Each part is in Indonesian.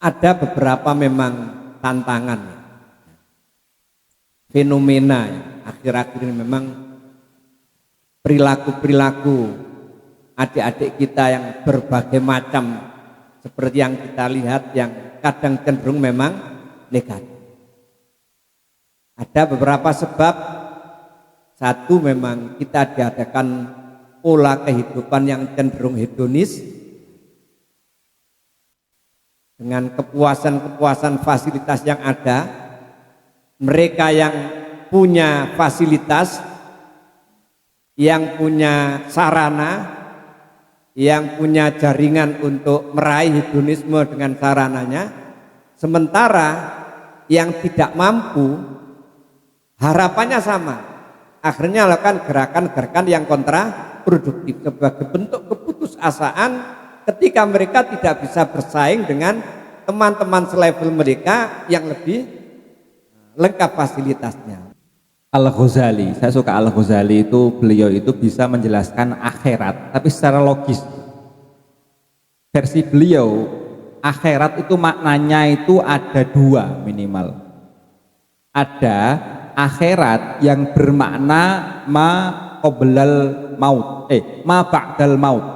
ada beberapa memang tantangan, fenomena akhir-akhir ini memang perilaku-perilaku adik-adik kita yang berbagai macam seperti yang kita lihat yang kadang cenderung memang negatif. Ada beberapa sebab. Satu, memang kita diadakan pola kehidupan yang cenderung hedonis dengan kepuasan-kepuasan fasilitas yang ada. Mereka yang punya fasilitas, yang punya sarana, yang punya jaringan untuk meraih hedonisme dengan sarananya, sementara yang tidak mampu harapannya sama, akhirnya lakukan gerakan-gerakan yang kontraproduktif sebagai bentuk keputusasaan ketika mereka tidak bisa bersaing dengan teman-teman selevel mereka yang lebih lengkap fasilitasnya. Al-Ghazali, saya suka Al-Ghazali itu, beliau itu bisa menjelaskan akhirat tapi secara logis. Versi beliau, akhirat itu maknanya itu ada dua minimal. Ada akhirat yang bermakna ma qoblal maut, ma ba'dal maut.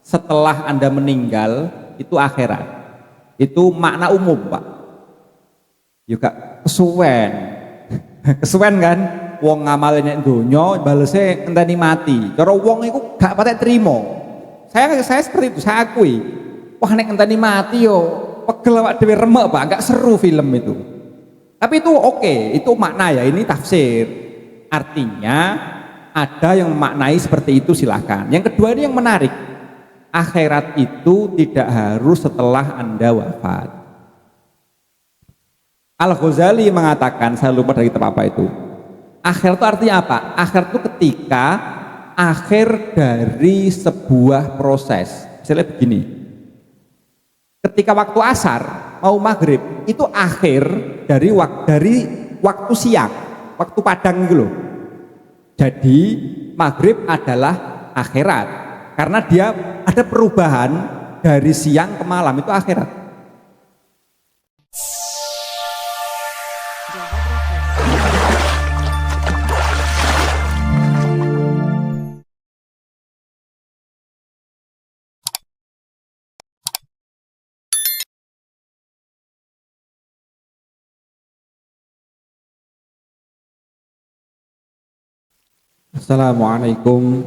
Setelah Anda meninggal itu akhirat. Itu makna umum, Pak. Juga kesuwen. Kesuwen kan? Wong ngamalnya donya balese ngenteni mati. Cara wong iku gak patek trimo. Saya seperti itu, saya akui. Wah nek ngenteni mati yo pegel awak dhewe remek, Pak. Enggak seru film itu. Tapi itu oke, itu makna ya, ini tafsir. Artinya ada yang memaknai seperti itu, silahkan. Yang kedua ini yang menarik. Akhirat itu tidak harus setelah Anda wafat. Al-Ghazali mengatakan, saya lupa dari kitab apa itu. Akhir itu artinya apa? Akhir itu ketika akhir dari sebuah proses. Misalnya begini. Ketika waktu asar mau maghrib itu akhir dari waktu siang, waktu padang gitu loh. Jadi maghrib adalah akhirat karena dia ada perubahan dari siang ke malam, itu akhirat. Assalamualaikum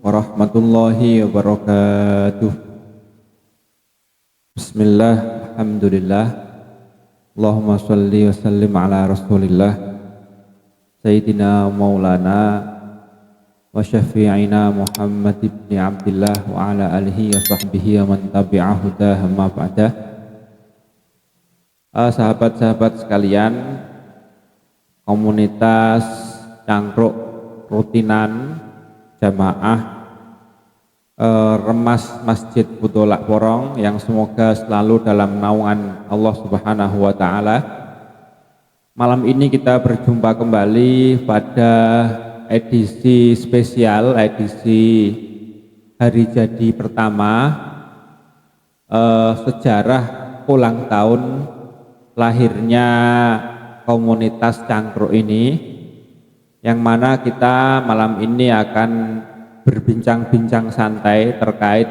warahmatullahi wabarakatuh. Bismillah, alhamdulillah, Allahumma sholli wa sallim ala rasulillah Sayyidina maulana wa syafi'ina Muhammad ibn Abdillah wa ala alihi wa sahbihi wa man tabi'ahu amma ba'dah. Sahabat-sahabat sekalian, komunitas cangkruk rutinan jamaah Remas Masjid Budolak Porong yang semoga selalu dalam naungan Allah Subhanahu wa Ta'ala. Malam ini kita berjumpa kembali pada edisi spesial, edisi hari jadi pertama sejarah ulang tahun lahirnya komunitas cangkruk ini, yang mana kita malam ini akan berbincang-bincang santai terkait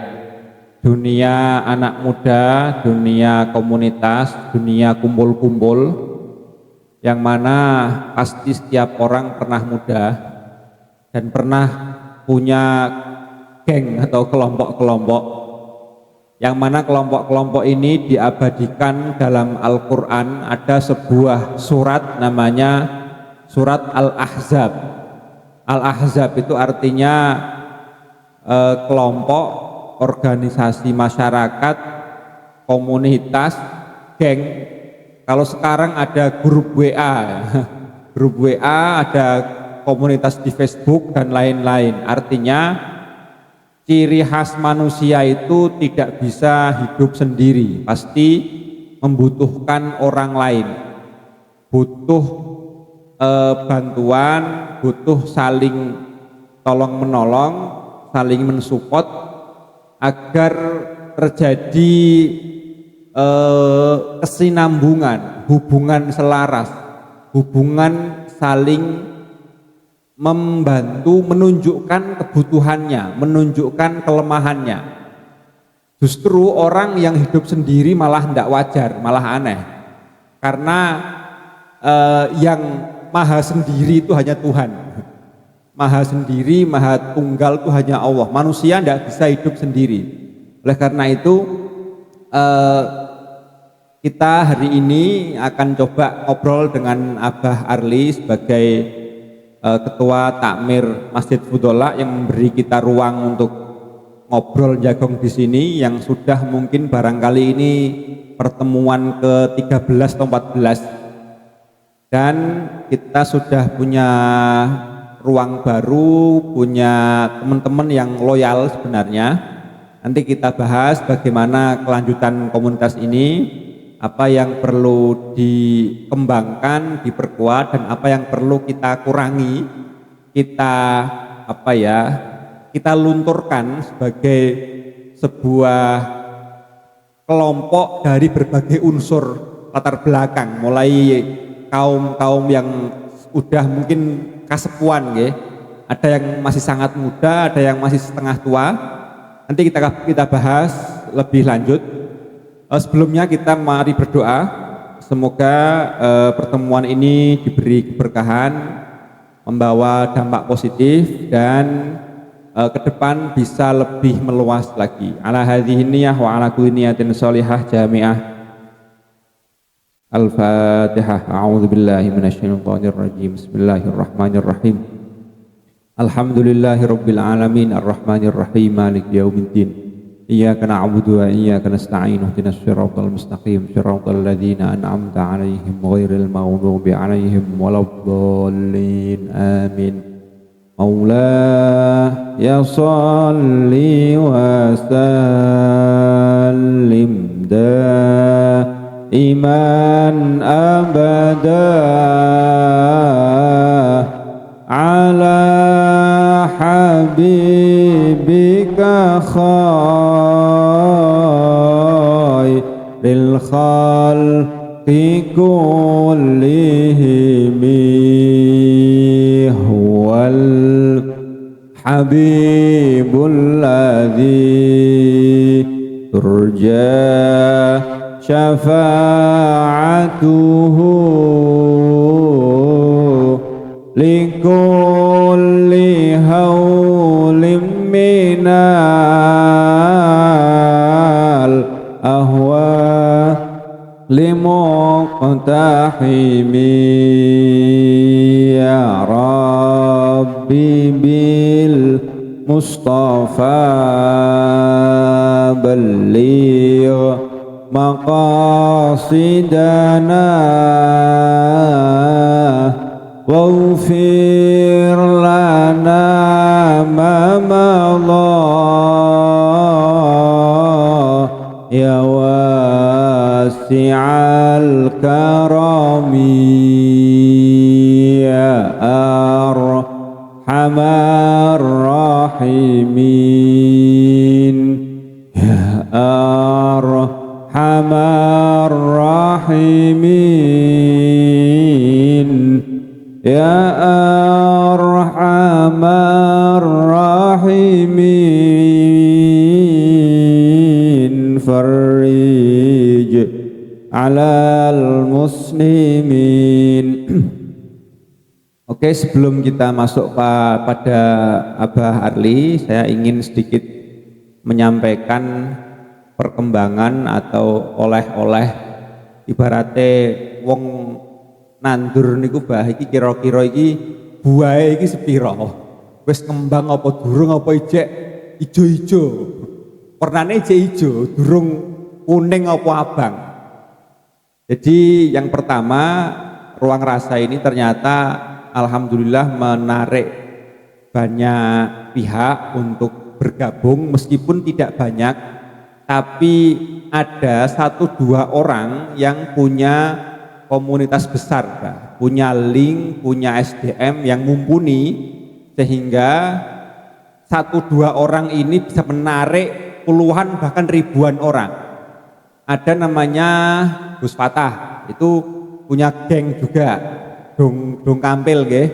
dunia anak muda, dunia komunitas, dunia kumpul-kumpul, yang mana pasti setiap orang pernah muda dan pernah punya geng atau kelompok-kelompok, yang mana kelompok-kelompok ini diabadikan dalam Al-Quran. Ada sebuah surat namanya Surat Al-Ahzab. Al-Ahzab itu artinya kelompok, organisasi masyarakat, komunitas, geng. Kalau sekarang ada grup WA, grup WA, ada komunitas di Facebook dan lain-lain. Artinya ciri khas manusia itu tidak bisa hidup sendiri, pasti membutuhkan orang lain, butuh bantuan, butuh saling tolong menolong, saling mensupport agar terjadi kesinambungan, hubungan selaras, hubungan saling membantu, menunjukkan kebutuhannya, menunjukkan kelemahannya. Justru orang yang hidup sendiri malah tidak wajar, malah aneh. Karena yang maha sendiri itu hanya Tuhan. Maha sendiri, maha tunggal itu hanya Allah. Manusia tidak bisa hidup sendiri. Oleh karena itu kita hari ini akan coba ngobrol dengan Abah Arli sebagai Ketua Takmir Masjid Fudola yang memberi kita ruang untuk ngobrol jagong di sini, yang sudah mungkin barangkali ini pertemuan ke-13 atau 14, dan kita sudah punya ruang baru, punya teman-teman yang loyal sebenarnya. Nanti kita bahas bagaimana kelanjutan komunitas ini, apa yang perlu dikembangkan, diperkuat, dan apa yang perlu kita kurangi, kita lunturkan sebagai sebuah kelompok dari berbagai unsur latar belakang, mulai kaum yang udah mungkin kasepuan, ya. Ada yang masih sangat muda, ada yang masih setengah tua. Nanti kita bahas lebih lanjut. Sebelumnya kita mari berdoa, semoga pertemuan ini diberi keberkahan, membawa dampak positif, dan ke depan bisa lebih meluas lagi. Ala hadhihi niyah wa ala kulli niyatin shalihah jami'ah. Al-Fatihah. A'udzu billahi minasyaitonir rajim. Bismillahirrahmanirrahim. Alhamdulillahirabbil alamin arrahmanir rahim maliki yaumiddin. Iyyaka na'budu wa iyyaka nasta'in ihdinas siratal mustaqim siratal ladzina an'amta 'alaihim ghairil maghdubi 'alaihim waladdallin. Amin. Maula ya shalli wa sallim daiman abada ala habibika khairil khalqi kullihim huwal habibul ladzi turja syafa'atuhu likulli haulim minal ahwa limuqtahimi ya rabbi bil mustafa balligh maqasidana waghfir lana ma madha ya wasi'al karami ya arhamar rahimin ya arhamar rahimin ya arhamar rahimin farij alal muslimin. Oke, sebelum kita masuk pada Abah Arli, saya ingin sedikit menyampaikan perkembangan atau oleh-oleh, ibaratnya wong nandur niku bah iki kira-kira iki buahe iki sepira, wis kembang apa durung apa ijek ijo-ijo, warnane ijek ijo, durung kuning apa abang. Jadi yang pertama, ruang rasa ini ternyata alhamdulillah menarik banyak pihak untuk bergabung, meskipun tidak banyak, tapi ada 1-2 orang yang punya komunitas besar, punya link, punya SDM yang mumpuni, sehingga 1-2 orang ini bisa menarik puluhan bahkan ribuan orang. ada namanya Gus Fatah, itu punya geng juga, dong kampil nggih.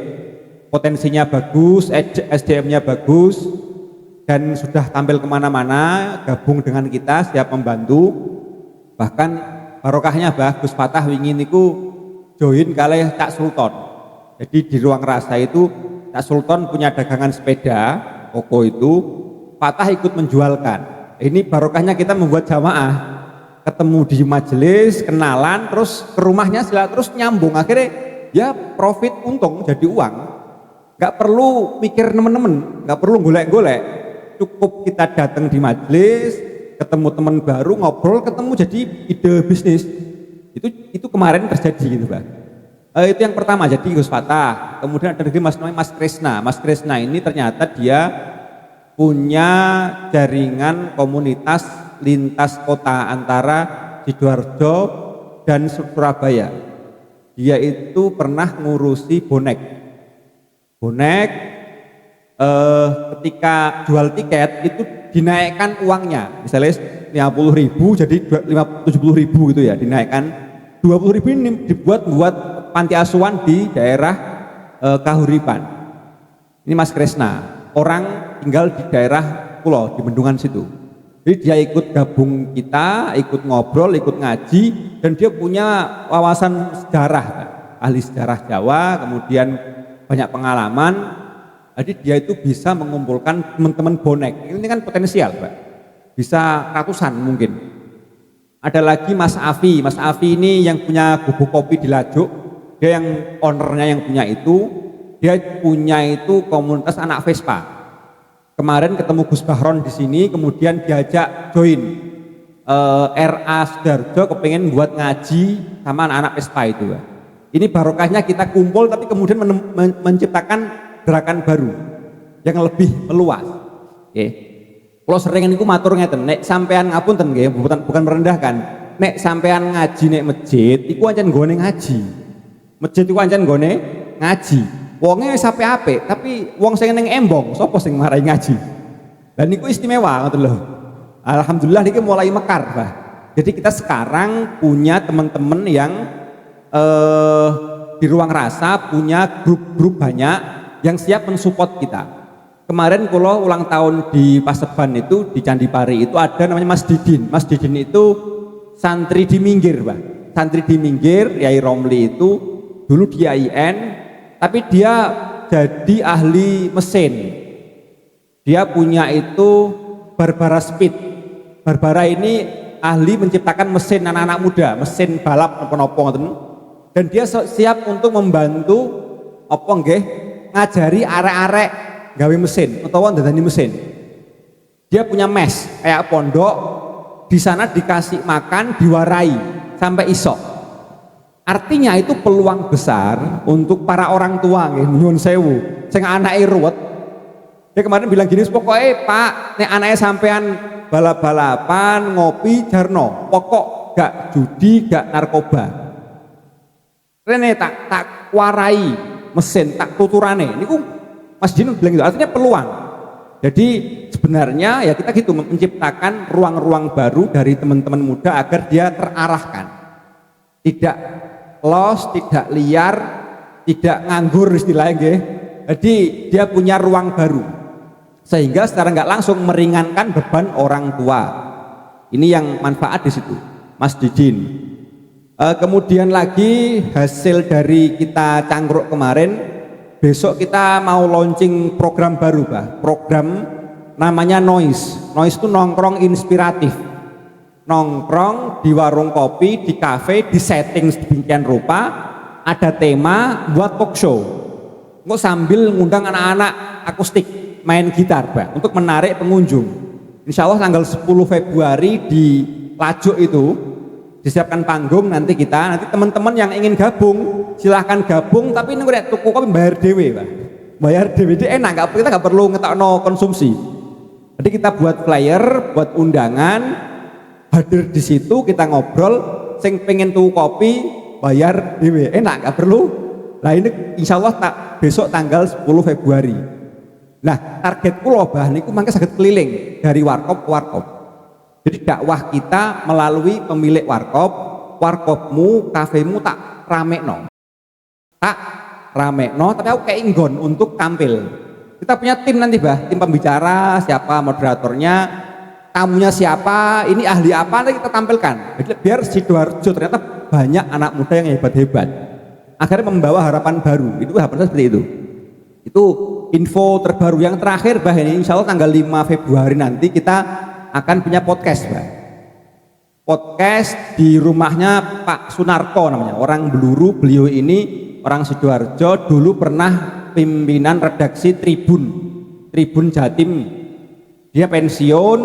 Potensinya bagus, SDM-nya bagus, dan sudah tampil kemana-mana, gabung dengan kita, siap membantu. Bahkan barokahnya Gus Fatah wingi niku join kalih Cak Sultan. Jadi di ruang rasa itu Cak Sultan punya dagangan sepeda, toko itu, Fatah ikut menjualkan. Ini barokahnya kita membuat jamaah, ketemu di majelis, kenalan, terus ke rumahnya terus nyambung, akhirnya ya profit, untung jadi uang. Gak perlu mikir nemen-nemen, gak perlu golek-golek, cukup kita datang di majelis, ketemu teman baru, ngobrol, ketemu jadi ide bisnis. Itu kemarin terjadi gitu Pak. Itu yang pertama, jadi Gus Fatah. Kemudian ada lagi Mas Kresna. Mas Kresna ini ternyata dia punya jaringan komunitas lintas kota antara Sidoarjo dan Surabaya. Dia itu pernah ngurusi bonek. Ketika jual tiket itu dinaikkan uangnya, misalnya 50.000 jadi 70.000 gitu ya, dinaikkan 20.000 ini dibuat panti asuhan di daerah Kahuripan. Ini Mas Kresna, orang tinggal di daerah Pulau di Bendungan situ. Jadi dia ikut gabung kita, ikut ngobrol, ikut ngaji, dan dia punya wawasan sejarah, ahli sejarah Jawa, kemudian banyak pengalaman. Jadi dia itu bisa mengumpulkan teman-teman bonek. Ini kan potensial, Pak. Bisa ratusan mungkin. Ada lagi Mas Afi. Mas Afi ini yang punya Gubuk Kopi di Lajuk. Dia yang ownernya yang punya itu. Dia punya itu komunitas anak Vespa. Kemarin ketemu Gus Bahron di sini, kemudian diajak join RA Sidoarjo, kepengen buat ngaji sama anak-anak Vespa itu, Pak. Ini barokahnya kita kumpul, tapi kemudian menciptakan gerakan baru yang lebih meluas. Oke. Kalau sering niku matur ngeten, nek sampean ngapunten nggih, bukan merendahkan. Nek sampean ngaji nek masjid, iku ancen nggone ngaji. Masjid iku ancen nggone ngaji. Wonge wis apik-apik, tapi wong sing ning embong, sapa sing marai ngaji? Lah niku istimewa ngoten lho. Alhamdulillah niki mulai mekar, Pak. Jadi kita sekarang punya teman-teman yang di ruang rasa punya grup-grup banyak yang siap mensupport kita. Kemarin kalau ulang tahun di Paseban itu di Candi Pari itu ada namanya Mas Didin. Mas Didin itu santri di Minggir, Pak. Santri di Minggir, Yai Romli itu dulu di IAIN, tapi dia jadi ahli mesin. Dia punya itu Barbara Speed. Barbara ini ahli menciptakan mesin anak-anak muda, mesin balap apa-apa ngoten. Dan dia siap untuk membantu apa nggih ngajari arek-arek gawe mesin utawa ndandani mesin. Dia punya mes kayak pondok, di sana dikasih makan, diwarai sampai isok. Artinya itu peluang besar untuk para orang tua nggih, nyuwun sewu, sing anake ruwet. Dia kemarin bilang gini, pokoknya Pak, nek anaknya sampean balap-balapan, ngopi, jarno, pokok gak judi, gak narkoba. Rene tak warai mesin, tak tuturane. Niku Mas Dino bilang gitu, artinya peluang. Jadi sebenarnya ya kita gitu menciptakan ruang-ruang baru dari teman-teman muda agar dia terarahkan. Tidak los, tidak liar, tidak nganggur istilahnya nggih. Jadi dia punya ruang baru. Sehingga secara nggak langsung meringankan beban orang tua. Ini yang manfaat di situ, Mas Didin. Kemudian lagi hasil dari kita cangkruk kemarin, besok kita mau launching program baru, Pak. Program namanya Noise. Noise itu nongkrong inspiratif. Nongkrong di warung kopi, di kafe, di setting sedemikian rupa, ada tema buat talk show. Nggak sambil ngundang anak-anak akustik main gitar, Pak, untuk menarik pengunjung. Insya Allah tanggal 10 Februari di Lajuk itu disiapkan panggung, nanti teman-teman yang ingin gabung silahkan gabung, tapi ini udah tuku kopi bayar dewe, Pak. Bayar dewe itu enak, kita nggak perlu ngetokno konsumsi. Jadi kita buat flyer, buat undangan, hadir di situ, kita ngobrol, sing pengen tuku kopi bayar dewe, enak, nggak perlu. Nah ini insya Allah besok tanggal 10 Februari. Nah target kula Bah niku mangke saged keliling dari warkop ke warkop. Jadi dakwah kita melalui pemilik warkop, warkopmu, kafemu tak ramekno. Tak ramekno, tapi aku kayak inggon untuk tampil. Kita punya tim nanti tim pembicara, siapa moderatornya, tamunya siapa, ini ahli apa, nanti kita tampilkan. Biar Sidoarjo ternyata banyak anak muda yang hebat-hebat. Akhirnya membawa harapan baru, itu harapan seperti itu. Itu info terbaru yang terakhir ini insya Allah tanggal 5 Februari nanti kita akan punya podcast podcast di rumahnya Pak Sunarko namanya, orang Beluru. Beliau ini orang Sidoarjo, dulu pernah pimpinan redaksi Tribun Jatim. Dia pensiun,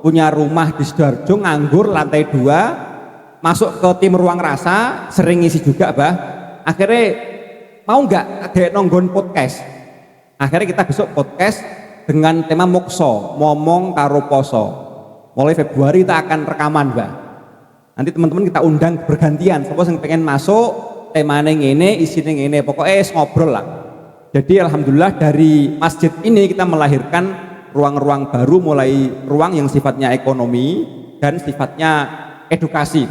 punya rumah di Sidoarjo, nganggur, lantai 2, masuk ke tim Ruang Rasa, sering ngisi juga akhirnya mau nggak ada nonggon podcast. Akhirnya kita besok podcast dengan tema mokso, ngomong karo poso. Mulai Februari kita akan rekaman nanti teman-teman kita undang bergantian, siapa yang pengen masuk, temanya ngene, isinya ngene, pokoknya ngobrol lah. Jadi alhamdulillah dari masjid ini kita melahirkan ruang-ruang baru, mulai ruang yang sifatnya ekonomi dan sifatnya edukasi.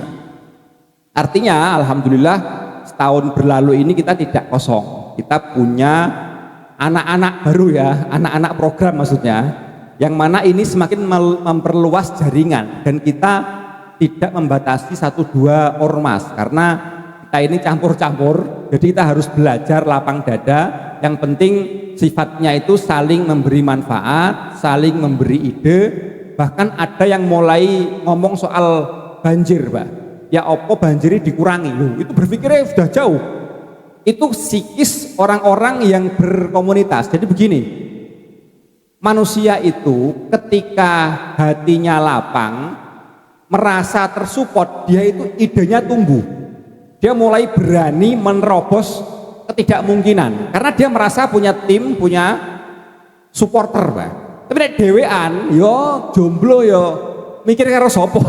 Artinya alhamdulillah setahun berlalu ini kita tidak kosong, kita punya anak-anak baru anak-anak program maksudnya, yang mana ini semakin memperluas jaringan dan kita tidak membatasi 1-2 ormas karena kita ini campur-campur, jadi kita harus belajar lapang dada. Yang penting sifatnya itu saling memberi manfaat, saling memberi ide. Bahkan ada yang mulai ngomong soal banjir ya opo banjiri dikurangi, itu berpikirnya sudah jauh. Itu psikis orang-orang yang berkomunitas. Jadi begini, manusia itu ketika hatinya lapang, merasa tersupport, dia itu idenya tumbuh. Dia mulai berani menerobos ketidakmungkinan karena dia merasa punya tim, punya supporter Tapi nek dhewean yo jomblo yo mikir karo sapa.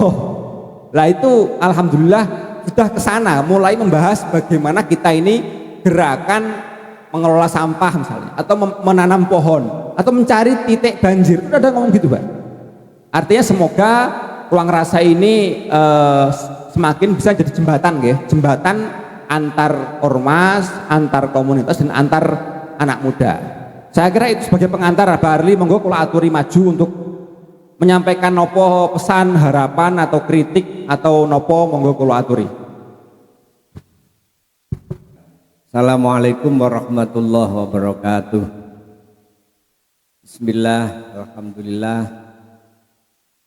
Lah itu alhamdulillah sudah kesana, mulai membahas bagaimana kita ini gerakan mengelola sampah misalnya, atau menanam pohon, atau mencari titik banjir. Udah ada ngomong gitu Artinya semoga Ruang Rasa ini semakin bisa jadi jembatan antar ormas, antar komunitas, dan antar anak muda. Saya kira itu sebagai pengantar. Pak Arli, monggo kula aturi maju untuk menyampaikan nopo pesan, harapan atau kritik atau nopo, monggo kula aturi. Assalamualaikum warahmatullahi wabarakatuh. Bismillah, alhamdulillah.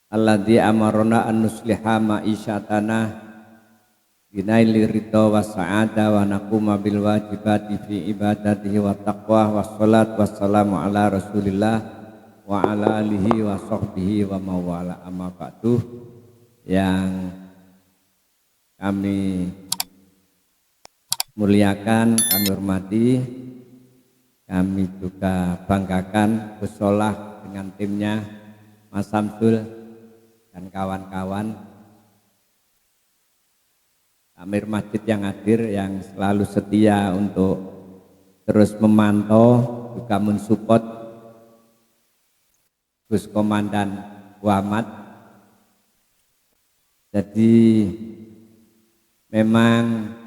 Alladzi amarona an nusliha ma'isyatana binaili ridha wa sa'ada wa naquma bil wajibati fi ibadatihi wa taqwa wassalat wassalamu ala rasulillah wa ala alihi wa sahbihi wa mawala amma ba'du. Yang kami muliakan, kami hormati, kami juga banggakan Gus Solah dengan timnya, Mas Samsul dan kawan-kawan, Amir Masjid yang hadir, yang selalu setia untuk terus memantau, juga mensupport Gus Komandan Muhammad. Jadi memang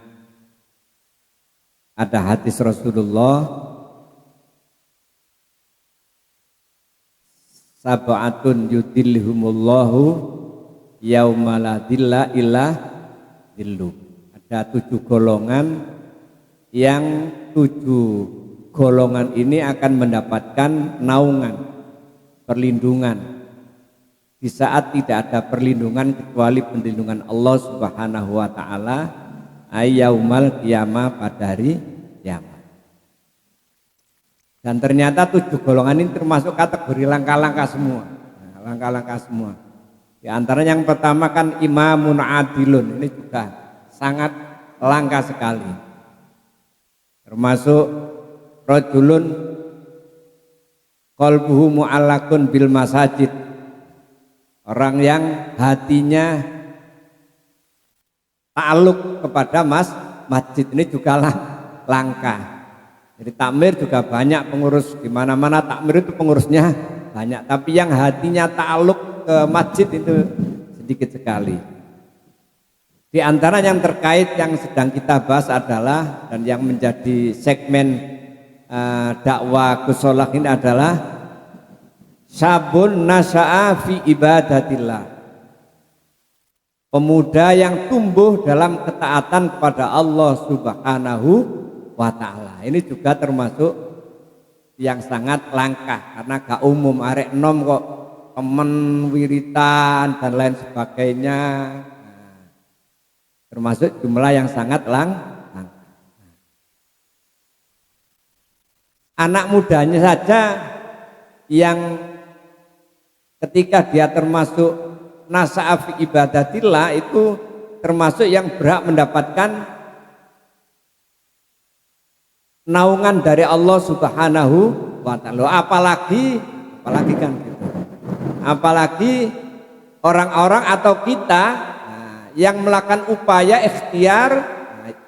ada hadis Rasulullah, sab'atun yudillihumullahu yauma la dhilla illa dhillu. Ada 7 golongan yang 7 golongan ini akan mendapatkan naungan, perlindungan di saat tidak ada perlindungan kecuali perlindungan Allah Subhanahu wa taala, ayyaumal qiyamah, pada hari kiamat. Dan ternyata 7 golongan ini termasuk kategori langkah-langkah semua. Langkah-langkah semua. Di antaranya yang pertama kan imamun adilun, ini juga sangat langka sekali. Termasuk rajulun qalbuhu mu'allaqun bil masajid. Orang yang hatinya ta'alluq kepada masjid, ini juga langka. Jadi takmir juga banyak pengurus, di mana-mana takmir itu pengurusnya banyak, tapi yang hatinya ta'alluq ke masjid itu sedikit sekali. Di antara yang terkait yang sedang kita bahas adalah dan yang menjadi segmen dakwah Gus Solah ini adalah sabun nasya'a fi ibadatillah. Pemuda yang tumbuh dalam ketaatan kepada Allah Subhanahu wa ta'ala. Ini juga termasuk yang sangat langka karena gak umum, arek nom kok temen wiritan dan lain sebagainya. Termasuk jumlah yang sangat langka. Anak mudanya saja yang ketika dia termasuk nasya'a fi ibadatillah itu termasuk yang berhak mendapatkan naungan dari Allah Subhanahu wa ta'ala. Apalagi kan gitu. Apalagi orang-orang atau kita yang melakukan upaya ikhtiar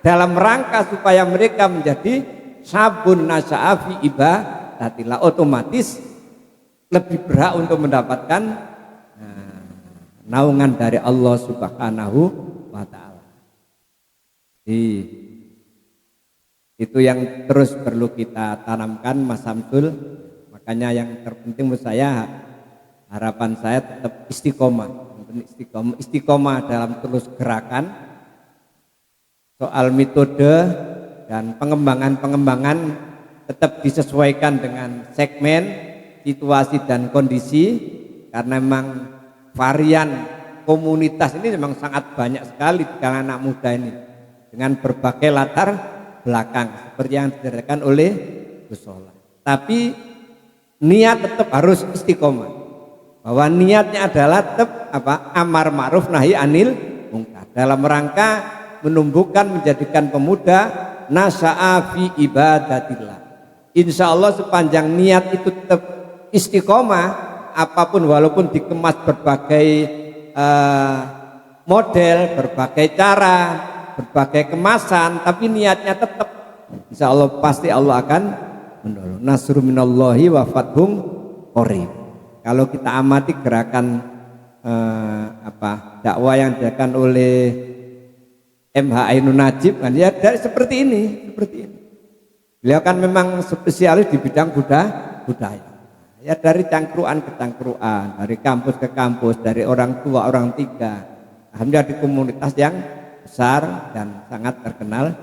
dalam rangka supaya mereka menjadi sabun nasya'a fi ibadatillah, otomatis lebih berhak untuk mendapatkan naungan dari Allah Subhanahu wa ta'ala. Itu yang terus perlu kita tanamkan, Mas Samsul. Makanya yang terpenting menurut saya, harapan saya tetap istiqomah dalam terus gerakan. Soal metode dan pengembangan tetap disesuaikan dengan segmen, situasi dan kondisi, karena memang varian komunitas ini memang sangat banyak sekali di kalangan anak muda ini dengan berbagai latar belakang seperti yang dijelaskan oleh Gus Solah. Tapi niat tetap harus istiqomah. Bahwa niatnya adalah tetap amar ma'ruf nahi anil mungkar dalam rangka menumbuhkan, menjadikan pemuda nasya'a fi ibadatillah. Insya Allah sepanjang niat itu tetap istiqomah, apapun walaupun dikemas berbagai model, berbagai cara, berbagai kemasan, tapi niatnya tetap, insya Allah pasti Allah akan menolong. Nasrun minallahi wa fathum qarib. Kalau kita amati gerakan dakwah yang dilakukan oleh MH Ainun Najib kan ya seperti ini. Beliau kan memang spesialis di bidang budaya. Ya dari cangkruan ke cangkruan, dari kampus ke kampus, dari orang tua orang tiga. Alhamdulillah di komunitas yang besar dan sangat terkenal.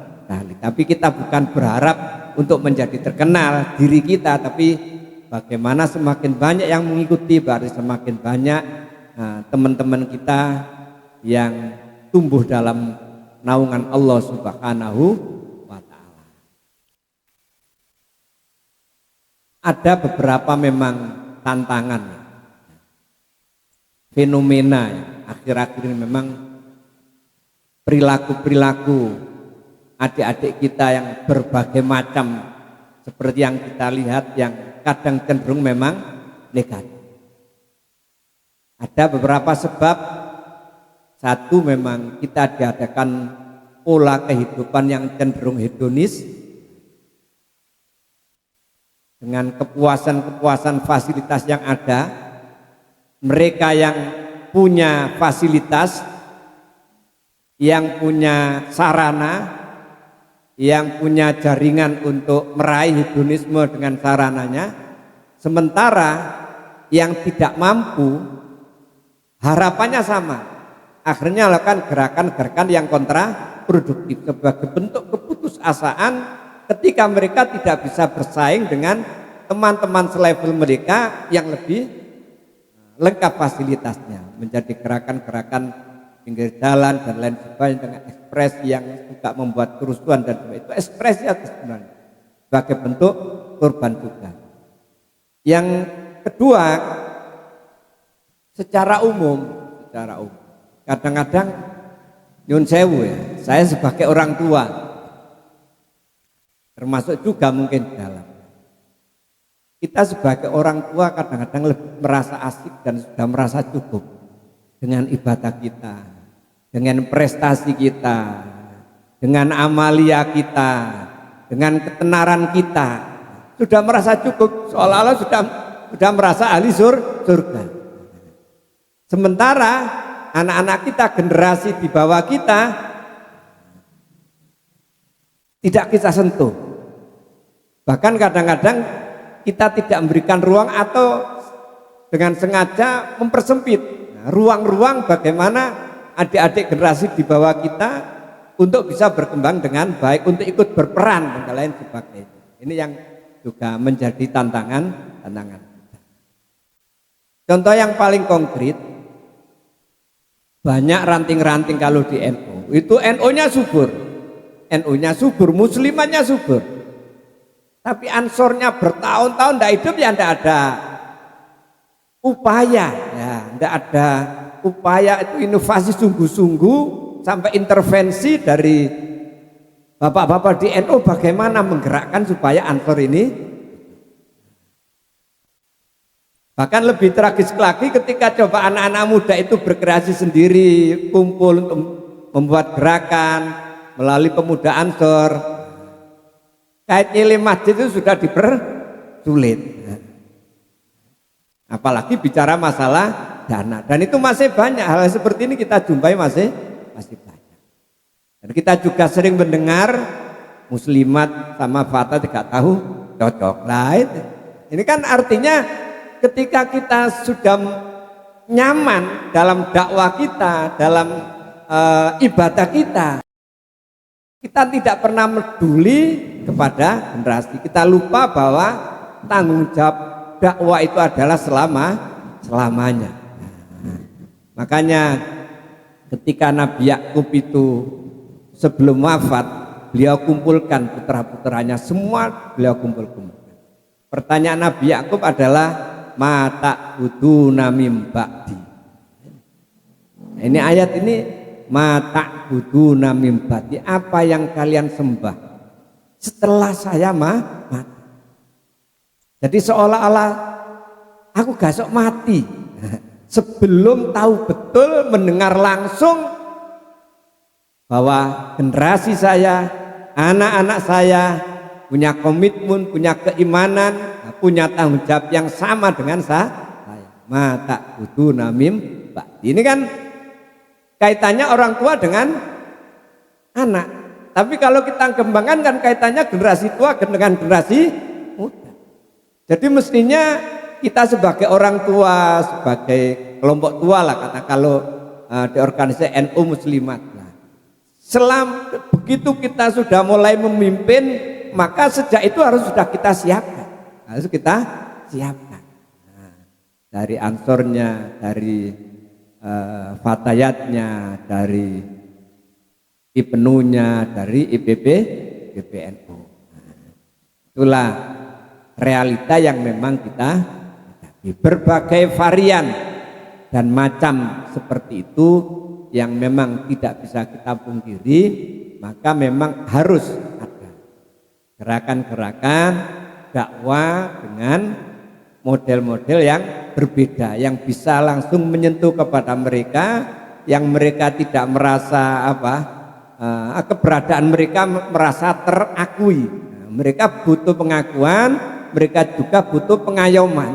Tapi kita bukan berharap untuk menjadi terkenal diri kita, tapi bagaimana semakin banyak yang mengikuti, berarti semakin banyak teman-teman kita yang tumbuh dalam naungan Allah Subhanahu wa ta'ala. Ada beberapa memang tantangan, fenomena akhir-akhir ini memang perilaku adik-adik kita yang berbagai macam seperti yang kita lihat yang kadang cenderung memang negatif. Ada beberapa sebab. Satu, memang kita diadakan pola kehidupan yang cenderung hedonis dengan kepuasan fasilitas yang ada. Mereka yang punya fasilitas, yang punya sarana, yang punya jaringan untuk meraih hedonisme dengan sarananya, sementara yang tidak mampu harapannya sama, akhirnya lakukan gerakan-gerakan yang kontraproduktif sebagai bentuk keputusasaan ketika mereka tidak bisa bersaing dengan teman-teman selevel mereka yang lebih lengkap fasilitasnya, menjadi gerakan-gerakan pinggir jalan dan lain sebagainya dengan ekspresi yang juga membuat kerusuhan dan sebagainya. Itu ekspresi atas sebenarnya sebagai bentuk korban juga. Yang kedua, secara umum kadang-kadang nyun sewu ya, saya sebagai orang tua termasuk juga mungkin dalam kita sebagai orang tua kadang-kadang lebih merasa asik dan sudah merasa cukup dengan ibadah kita, dengan prestasi kita, dengan amalia kita, dengan ketenaran kita, sudah merasa cukup, seolah-olah sudah merasa ahli surga. Sementara anak-anak kita, generasi di bawah kita tidak kita sentuh. Bahkan kadang-kadang kita tidak memberikan ruang atau dengan sengaja mempersempit ruang-ruang bagaimana adik-adik generasi di bawah kita untuk bisa berkembang dengan baik, untuk ikut berperan dan lain sebagainya. Ini yang juga menjadi tantangan. Contoh yang paling konkret, banyak ranting-ranting kalau di NU, itu NU-nya subur, NU-nya subur, muslimannya subur, tapi ansornya bertahun-tahun tidak hidup, ya tidak ada upaya, ya tidak ada upaya itu inovasi sungguh-sungguh sampai intervensi dari bapak-bapak di NU bagaimana menggerakkan supaya ansor ini. Bahkan lebih tragis lagi ketika coba anak-anak muda itu berkreasi sendiri, kumpul untuk membuat gerakan melalui pemuda ansor, kait nyilih masjid itu sudah dipersulit, apalagi bicara masalah dana. Dan itu masih banyak hal seperti ini kita jumpai masih banyak. Dan kita juga sering mendengar muslimat sama Fatah tidak tahu cocok. Nah ini kan artinya ketika kita sudah nyaman dalam dakwah kita, dalam ibadah kita, kita tidak pernah peduli kepada generasi. Kita lupa bahwa tanggung jawab dakwah itu adalah selamanya. Makanya ketika Nabi Yakub itu sebelum wafat, beliau kumpulkan putra-putranya, semua beliau kumpulkan. Pertanyaan Nabi Yakub adalah mata buduna mim ba'di. Ini ayat ini, mata buduna mim ba'di, apa yang kalian sembah setelah saya mati. Jadi seolah-olah aku gak sok mati sebelum tahu betul, mendengar langsung bahwa generasi saya, anak-anak saya punya komitmen, punya keimanan, punya tanggung jawab yang sama dengan saya. Mata butuh namim. Ini kan kaitannya orang tua dengan anak. Tapi kalau kita kembangkan kan kaitannya generasi tua dengan generasi muda. Jadi mestinya kita sebagai orang tua, sebagai kelompok tua lah kata kalau di organisasi NU Muslimat. Begitu kita sudah mulai memimpin, maka sejak itu harus sudah kita siapkan. Dari ansornya, dari fatayatnya, dari IPNU-nya, dari IPPNU. Itulah realita yang memang kita hadapi. Berbagai varian dan macam seperti itu yang memang tidak bisa kita pungkiri, maka memang harus ada gerakan-gerakan dakwah dengan model-model yang berbeda, yang bisa langsung menyentuh kepada mereka, yang mereka tidak merasa keberadaan mereka merasa terakui. Mereka butuh pengakuan, mereka juga butuh pengayoman.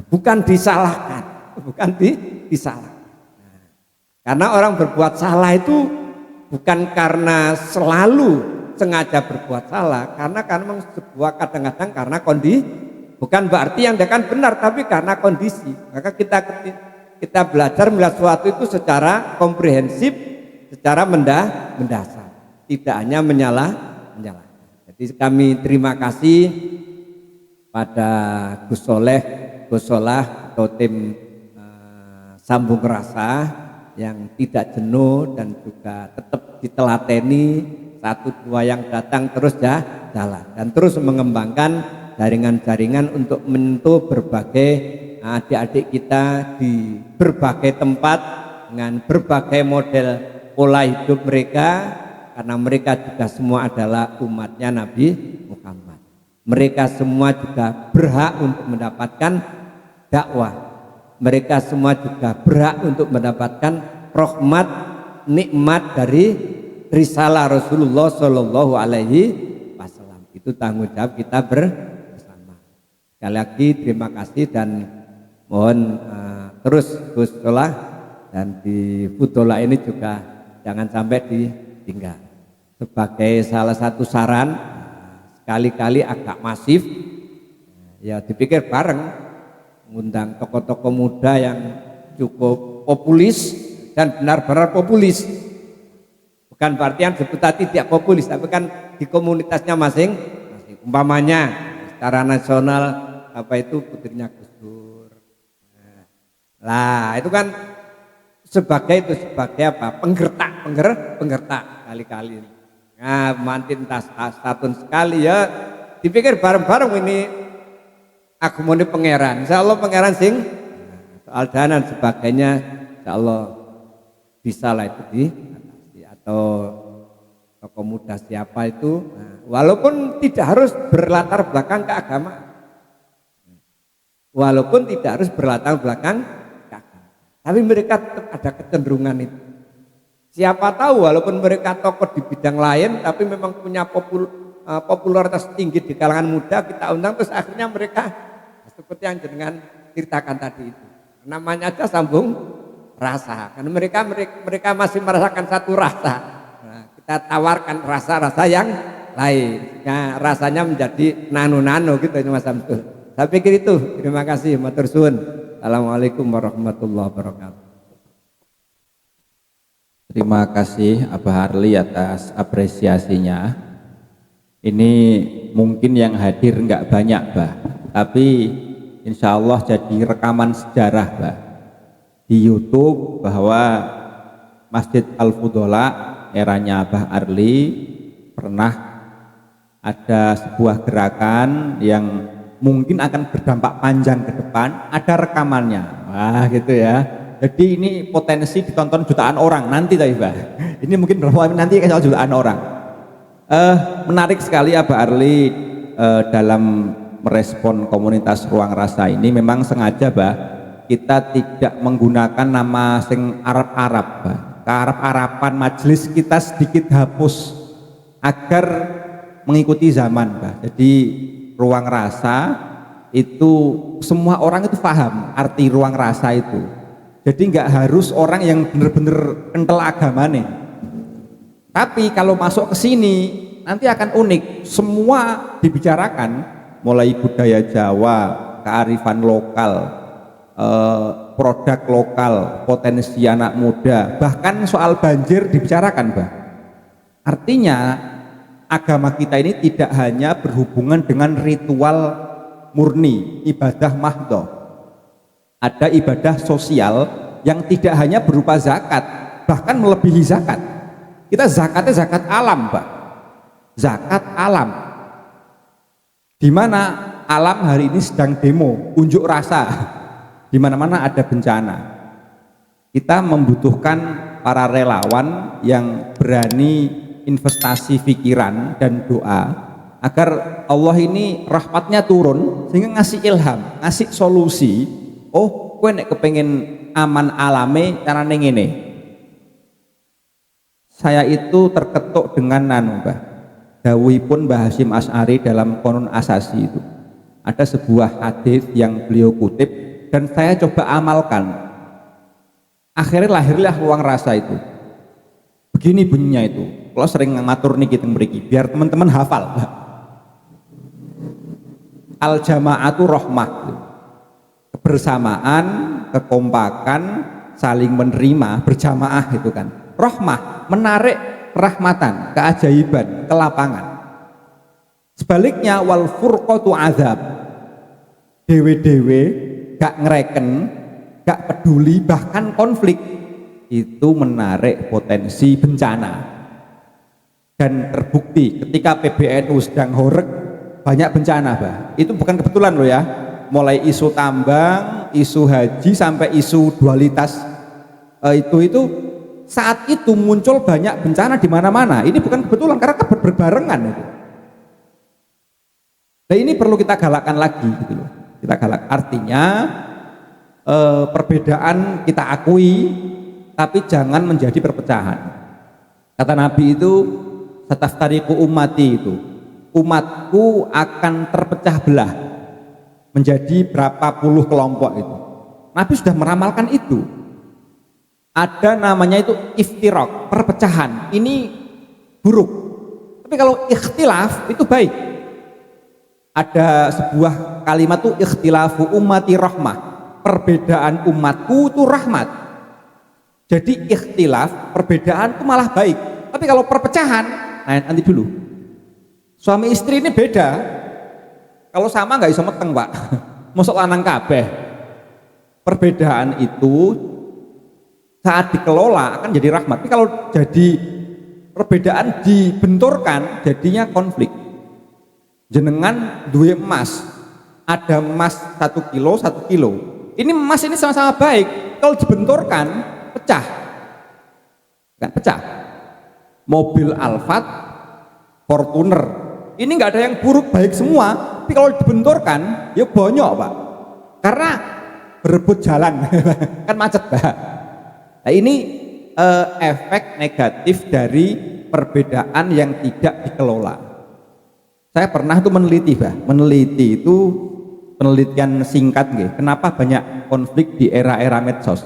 Bukan disalahkan, disalahkan. Karena orang berbuat salah itu bukan karena selalu sengaja berbuat salah, karena sebuah kadang-kadang karena kondisi, bukan berarti yang dia kan benar, tapi karena kondisi. Maka kita belajar melihat sesuatu itu secara komprehensif, secara mendasar, tidak hanya menyalahkan. Jadi kami terima kasih pada Gus Solah atau tim Sambung Rasa yang tidak jenuh dan juga tetap ditelateni, satu dua yang datang terus jalan dan terus mengembangkan jaringan-jaringan untuk menyentuh berbagai adik-adik kita di berbagai tempat dengan berbagai model pola hidup mereka, karena mereka juga semua adalah umatnya Nabi Muhammad. Mereka semua juga berhak untuk mendapatkan dakwah. Mereka semua juga berhak untuk mendapatkan rahmat, nikmat dari risalah Rasulullah Shallallahu Alaihi Wasallam. Itu tanggung jawab kita bersama. Sekali lagi terima kasih dan mohon terus Gus Solah dan di Fudola ini juga jangan sampai ditinggal. Sebagai salah satu saran, sekali-kali agak masif, ya dipikir bareng, mengundang tokoh-tokoh muda yang cukup populis dan benar-benar populis. Bukan berarti yang disebut tadi tidak populis, tapi kan di komunitasnya masing-masing. Umpamanya secara nasional apa itu putrinya Gus Dur. Lah itu kan sebagai apa? Penggertak kali-kali. Nah, mantin tas satun sekali ya. Dipikir bareng-bareng ini agumone pangeran. Insyaallah pangeran sing soal dana dan sebagainya insyaallah bisa lah itu diatasi. Atau tokoh muda siapa itu, nah, walaupun tidak harus berlatar belakang keagamaan. Walaupun tidak harus berlatar belakang keagamaan. Tapi mereka tetap ada kecenderungan itu. Siapa tahu walaupun mereka tokoh di bidang lain tapi memang punya popularitas tinggi di kalangan muda, kita undang terus akhirnya mereka seperti yang jenengan ceritakan tadi itu. Namanya aja sambung rasa. Karena mereka masih merasakan satu rasa. Nah, kita tawarkan rasa-rasa yang lain. Nah, rasanya menjadi nano-nano gitu Mas Samsul. Saya pikir itu. Terima kasih matur suwun. Assalamualaikum warahmatullahi wabarakatuh. Terima kasih Abah Arli atas apresiasinya. Ini mungkin yang hadir nggak banyak, Bah, tapi insya Allah jadi rekaman sejarah, Bah, di YouTube bahwa Masjid Al-Fudola eranya Abah Arli pernah ada sebuah gerakan yang mungkin akan berdampak panjang ke depan, ada rekamannya. Wah, gitu ya. Jadi ini potensi ditonton jutaan orang nanti, Mbah. Ini mungkin berapa nanti kalau jutaan orang. Menarik sekali Abah Arli dalam merespon komunitas Ruang Rasa ini. Memang sengaja, Bah, kita tidak menggunakan nama sing Arab-Arab, Bah. Kearab-araban majelis kita sedikit hapus agar mengikuti zaman, Bah. Jadi Ruang Rasa itu semua orang itu paham arti ruang rasa itu. Jadi nggak harus orang yang benar-benar kental agamanya. Tapi kalau masuk ke sini nanti akan unik. Semua dibicarakan, mulai budaya Jawa, kearifan lokal, produk lokal, potensi anak muda, bahkan soal banjir dibicarakan, Bah. Artinya agama kita ini tidak hanya berhubungan dengan ritual murni, ibadah mahdhah. Ada ibadah sosial yang tidak hanya berupa zakat, bahkan melebihi zakat. Kita zakatnya zakat alam, Pak. Zakat alam. Di mana alam hari ini sedang demo, unjuk rasa. Di mana-mana ada bencana. Kita membutuhkan para relawan yang berani investasi pikiran dan doa agar Allah ini rahmatnya turun sehingga ngasih ilham, ngasih solusi. Oh, kowe nek kepengen aman alame carane ngene. Saya itu terketuk dengan Mbah. Dawuhipun Mbah Hasyim Asy'ari dalam Qonun Asasi itu. Ada sebuah hadis yang beliau kutip dan saya coba amalkan. Akhirnya lahirlah Ruang Rasa itu. Begini bunyinya itu. Kalau sering ngatur nih kita mriki biar teman-teman hafal. Al jama'atu rahmah. Kebersamaan, kekompakan, saling menerima, berjamaah itu kan. Rahmah, menarik rahmatan, keajaiban, kelapangan. Sebaliknya wal furqatu azab. Dewe-dewe gak ngereken, gak peduli, bahkan konflik itu menarik potensi bencana. Dan terbukti ketika PBNU sedang horeg banyak bencana, Bah. Itu bukan kebetulan loh ya. Mulai isu tambang, isu haji sampai isu dualitas itu saat itu muncul banyak bencana di mana-mana. Ini bukan kebetulan karena berbarengan itu. Nah, ini perlu kita galakkan lagi gitu loh. Kita galak. Artinya perbedaan kita akui tapi jangan menjadi perpecahan. Kata Nabi itu sataftariqu ummati itu. Umatku akan terpecah belah menjadi berapa puluh kelompok itu. Nabi sudah meramalkan itu. Ada namanya itu iftiraq, perpecahan. Ini buruk. Tapi kalau ikhtilaf itu baik. Ada sebuah kalimat tuh ikhtilafu ummati rahmah. Perbedaan umatku itu rahmat. Jadi ikhtilaf, perbedaan itu malah baik. Tapi kalau perpecahan, nah nanti dulu. Suami istri ini beda. Kalau sama nggak bisa meteng, Pak. Mosok lanang kabeh. Perbedaan itu saat dikelola akan jadi rahmat. Tapi kalau jadi perbedaan dibenturkan, jadinya konflik. Jenengan duwe emas, ada emas 1 kilo, 1 kilo. Ini emas ini sama-sama baik. Kalau dibenturkan, pecah. Kan pecah. Mobil Alphard, Fortuner, ini nggak ada yang buruk, baik semua. Tapi kalau dibenturkan, ya bonyok, Pak. Karena berebut jalan, kan macet, Pak. Nah ini efek negatif dari perbedaan yang tidak dikelola. Saya pernah tuh meneliti, Pak. Meneliti itu penelitian singkat, kenapa banyak konflik di era-era medsos.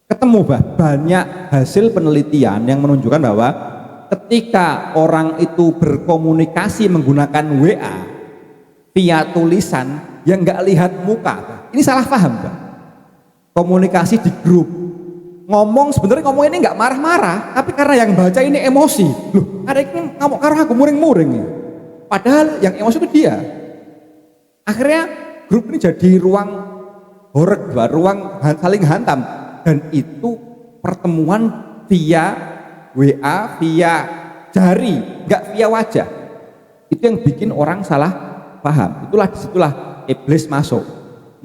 Ketemu, Pak, banyak hasil penelitian yang menunjukkan bahwa ketika orang itu berkomunikasi menggunakan WA via tulisan yang nggak lihat muka, Pak. Ini salah paham, Pak. Komunikasi di grup. Ngomong sebenarnya ngomong ini nggak marah-marah, tapi karena yang baca ini emosi. Loh, ada yang ngomong karena aku muring-muring. Padahal yang emosi itu dia. Akhirnya grup ini jadi ruang horeg, ruang saling hantam, dan itu pertemuan via WA, via jari, nggak via wajah. Itu yang bikin orang salah paham. Disitulah iblis masuk.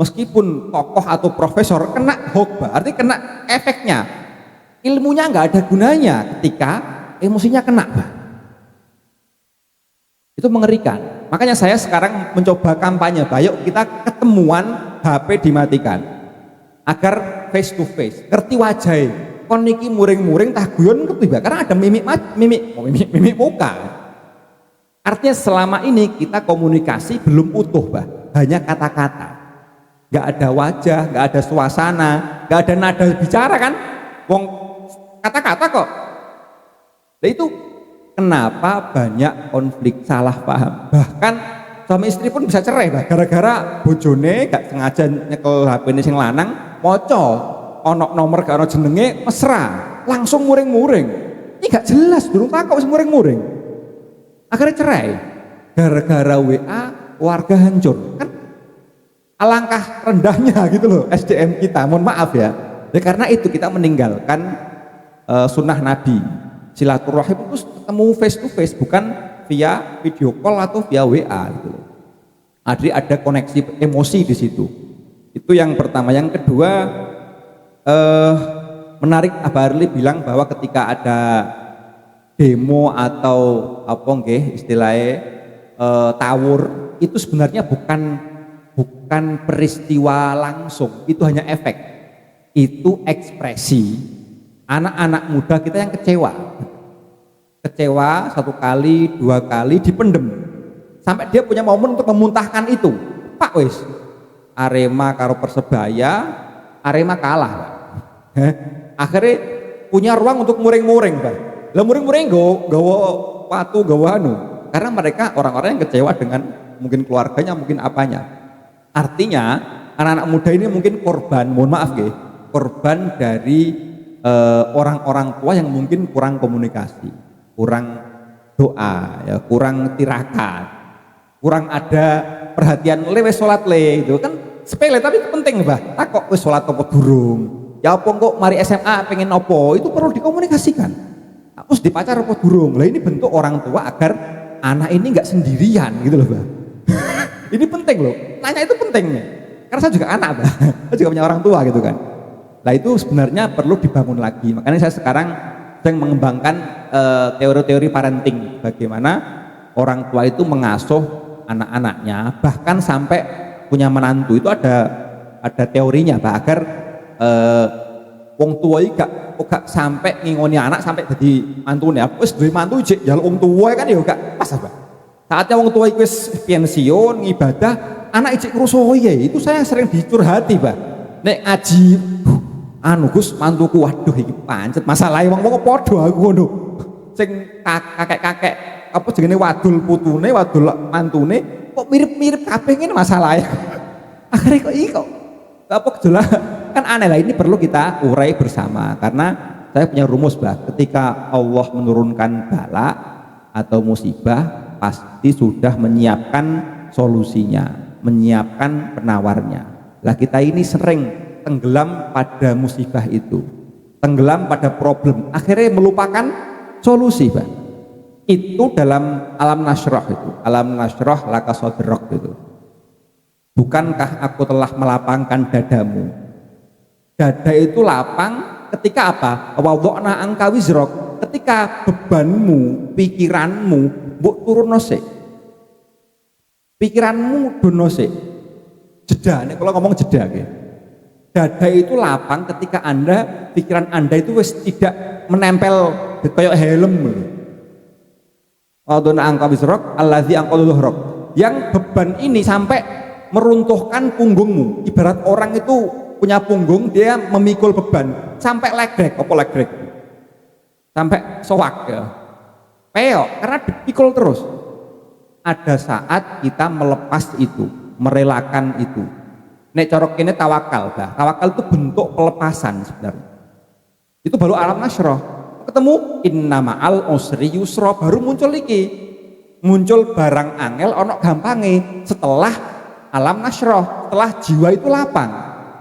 Meskipun tokoh atau profesor kena hokba, artinya kena efeknya, ilmunya nggak ada gunanya ketika emosinya kena, Pak. Itu mengerikan. Makanya saya sekarang mencoba kampanye, ayo kita ketemuan HP dimatikan, agar face to face, ngerti wajahnya. Kon niki muring-muring tah guyon ngerti, Pak, karena ada mimik muka. Artinya selama ini kita komunikasi belum utuh, Pak, hanya kata-kata. Gak ada wajah, gak ada suasana, gak ada nada bicara, kan? Wong kata-kata kok. Nah itu kenapa banyak konflik salah paham. Bahkan suami istri pun bisa cerai, Pak, gara-gara bojone gak sengaja nyekel HP ini sing lanang, moco, onok nomor gak ono jenenge, mesra, langsung muring-muring. Ini gak jelas, durung takok wis muring-muring. Akhirnya cerai. Gara-gara WA warga hancur. Kan alangkah rendahnya gitu loh SDM kita, mohon maaf ya. Karena itu kita meninggalkan sunnah Nabi, silaturahim itu ketemu face to face, bukan via video call atau via WA gitu loh. Ada koneksi emosi di situ. Itu yang pertama. Yang kedua, menarik Abah Arli bilang bahwa ketika ada demo atau apa istilahnya tawur, itu sebenarnya bukan peristiwa langsung, itu hanya efek, itu ekspresi anak-anak muda kita yang kecewa 1 kali 2 kali dipendem sampai dia punya momen untuk memuntahkan itu. Pak wis Arema karo Persebaya, Arema kalah, Pak. Akhirnya punya ruang untuk muring-muring, Pak. Lah muring-muring gawa watu, gawa anu, karena mereka orang-orang yang kecewa dengan mungkin keluarganya, mungkin apanya. Artinya anak-anak muda ini mungkin korban, mohon maaf korban dari orang-orang tua yang mungkin kurang komunikasi, kurang doa, ya, kurang tirakat, kurang ada perhatian. Wes sholat itu kan sepele tapi itu penting, Mbah. Takok wes sholat apa durung? Ya apa kok mari SMA pengen opo? Itu perlu dikomunikasikan. Terus dipacar apa durung? Lah ini bentuk orang tua agar anak ini nggak sendirian gitu loh, Mbah. Ini penting loh, nanya itu pentingnya. Karena saya juga anak, Mbak. Saya juga punya orang tua gitu kan. Nah itu sebenarnya perlu dibangun lagi. Makanya saya sekarang sedang mengembangkan teori-teori parenting. Bagaimana orang tua itu mengasuh anak-anaknya, bahkan sampai punya menantu itu ada teorinya, Pak, agar wong tua iki gak sampai ngingoni anak sampai jadi mantune. Wis duwe mantu jek njaluk wong tua kan ya gak pas, Pak. Saatnya wong tua itu pensiun ibadah, anak ijek rusuh ya. Itu saya sering dicurhati, Pak. Nek ngaji anu Gus mantuku, waduh iki pancet masalahe wong padha aku ngono. Sing kakek-kakek apa jenenge wadul putune, wadul mantune kok mirip-mirip kabeh ngene masalahe. Akhirnya kok iki kok apa gejolak kan aneh lah, ini perlu kita urai bersama karena saya punya rumus ketika Allah menurunkan bala atau musibah pasti sudah menyiapkan solusinya, menyiapkan penawarnya. Lah kita ini sering tenggelam pada musibah itu, tenggelam pada problem, akhirnya melupakan solusi itu dalam alam nasroh itu, alam nasroh laka sodrok itu. Bukankah aku telah melapangkan dadamu? Dada itu lapang ketika apa? Wadokna angka wizrok, ketika bebanmu, pikiranmu mbok turun sik. Pikiranmu dono sik. Jeda, nek kalau ngomong jeda gitu. Dada itu lapang ketika Anda, pikiran Anda itu wis tidak menempel kayak helm. Wadokna angka wizrok, alladzi angqadha dhuhrok. Yang beban ini sampai meruntuhkan punggungmu. Ibarat orang itu punya punggung, dia memikul beban sampai legrek, apa legrek? Sampai soak ya. Peok, karena dipikul terus. Ada saat kita melepas itu, merelakan itu. Nek corok ini tawakal, tawakal itu bentuk pelepasan sebenarnya. Itu baru alam nasroh. Ketemu inna ma'al usri yusra, baru muncul iki. Muncul barang angel ono gampange setelah alam nasroh, setelah jiwa itu lapang.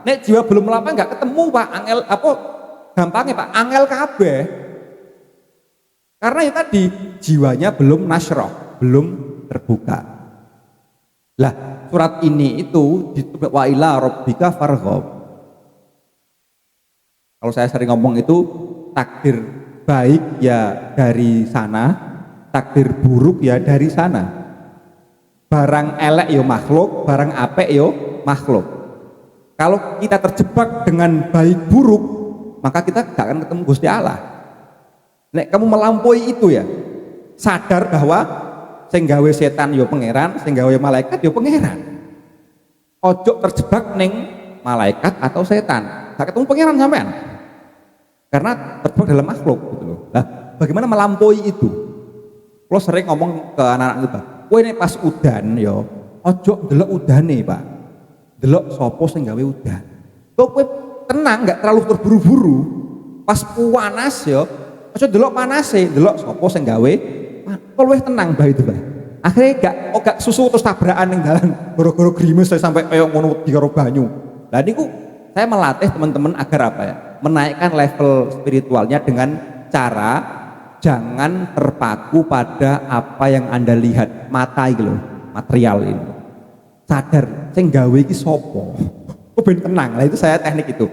Nek jiwa belum lapang nggak ketemu Pak angel apa gampangnya Pak angel kabeh. Karena ya tadi jiwanya belum nasroh, belum terbuka. Lah surat ini itu ditulis wa ila rabbika farghab. Kalau saya sering ngomong itu takdir baik ya dari sana, takdir buruk ya dari sana. Barang elek yo makhluk, barang apik yo makhluk. Kalau kita terjebak dengan baik buruk, maka kita gak akan ketemu Gusti Allah. Nek kamu melampaui itu ya, sadar bahwa sing gawe setan yo pangeran, sing gawe malaikat yo pangeran. Ojo terjebak ning malaikat atau setan. Gak ketemu pangeran sampean. Karena terjebak dalam makhluk gitu loh. Nah, bagaimana melampaui itu? Kalau sering ngomong ke anak-anak kita, kowe nek pas udan yo, ojo ndelok udane, Pak. Delok sopo sing gawe udan. Kok kowe tenang, nggak terlalu terburu-buru. Pas panas yo, aja delok panase, delok sopo sing gawe. Kok luwih tenang bah itu, Bah. Akhirnya gak susu terus tabrakan ning dalan, goro-goro grimes sampai koyo ngono di karo banyu. Lah niku saya melatih teman-teman agar apa ya? Menaikkan level spiritualnya dengan cara jangan terpaku pada apa yang Anda lihat, mata iki lho, material ini. Sadar sing gawe iki sapa? Kok ben tenang. Lah itu saya teknik itu.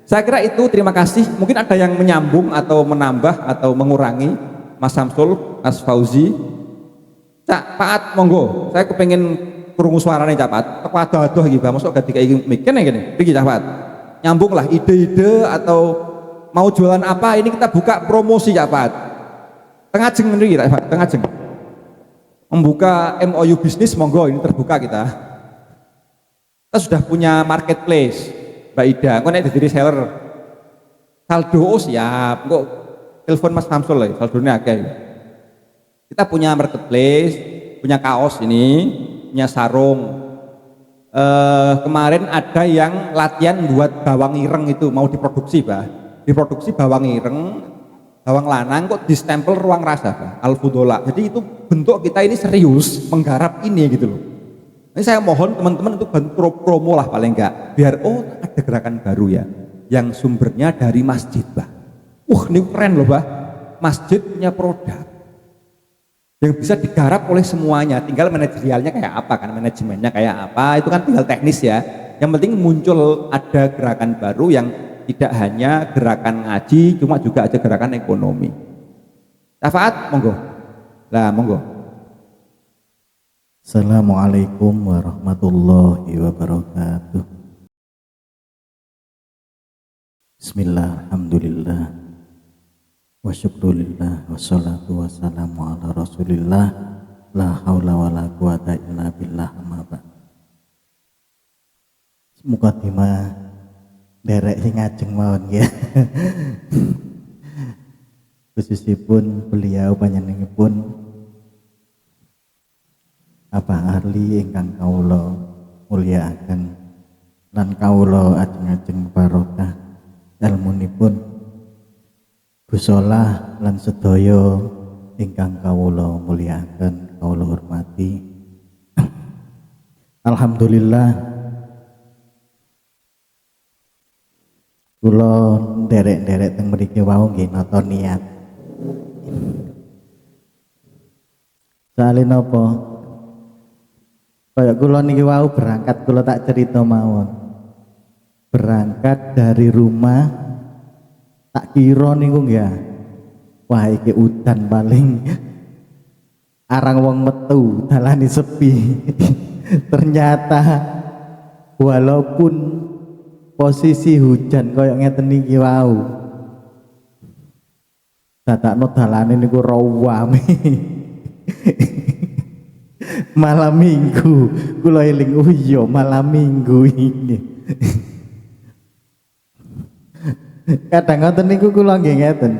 Saya kira itu, terima kasih. Mungkin ada yang menyambung atau menambah atau mengurangi. Mas Samsul, Mas Fauzi. Cak Paat monggo. Saya kepengin krungu suarane Cak Paat. Aku adoh-adoh iki, Bang. Mosok gak dikai mic kene ngene. Iki Cak Paat. Nyambung lah ide-ide atau mau jualan apa, ini kita buka promosi Cak Paat. Tengah jeng niki Cak Paat, tengah jeng. Membuka MOU bisnis monggo, ini terbuka kita. Kita sudah punya marketplace, Mbak Ida. Kok nek dadi reseller saldo siap. Kok telepon Mas Samsul lah, saldonya akeh. Kita punya marketplace, punya kaos ini, punya sarung. Kemarin ada yang latihan buat bawang ireng itu mau diproduksi, Bah. Diproduksi bawang ireng, bawang lanang kok distempel ruang rasa, Bah. Al-Fudola. Jadi itu bentuk kita ini serius menggarap ini gitu loh. Ini saya mohon teman-teman untuk bantu promo lah paling enggak, biar ada gerakan baru ya, yang sumbernya dari masjid, Bah. Ini keren loh, Bah. Masjid punya produk yang bisa digarap oleh semuanya, tinggal manajerialnya kayak apa kan, manajemennya kayak apa, itu kan tinggal teknis ya. Yang penting muncul ada gerakan baru yang tidak hanya gerakan ngaji, cuma juga ada gerakan ekonomi. Syafaat, monggo. Lah, monggo. Assalamualaikum warahmatullahi wabarakatuh. Bismillah, alhamdulillah, wa syukrulillah, wassalatu wassalamu ala rasulillah, la hawla wa la quwata illa billah, amma ba'd. Mukadimah derek sing ngajeng mawon ya. Khususipun beliau panjenenganipun Abah Arli ingkang kawula mulyakaken lan kawula ajeng-ajeng barokah ilmunipun Gusolah lan sedaya ingkang kawula mulyakaken kawula hormati. Alhamdulillah kula nderek-nderek teng mriki wau nggih nata niat. Soale napa? Kaya kula niki wau berangkat kula tak cerita mawon. Berangkat dari rumah tak kira niku ya. Wah iki udan paling arang wong metu, dalane sepi. Ternyata walaupun posisi hujan kaya ngeten niki wau. Dadakno dalane niku rawame. Malam minggu kula eling oh iya malam minggu ini. Kadang ngoten niku kula nggih ngeten.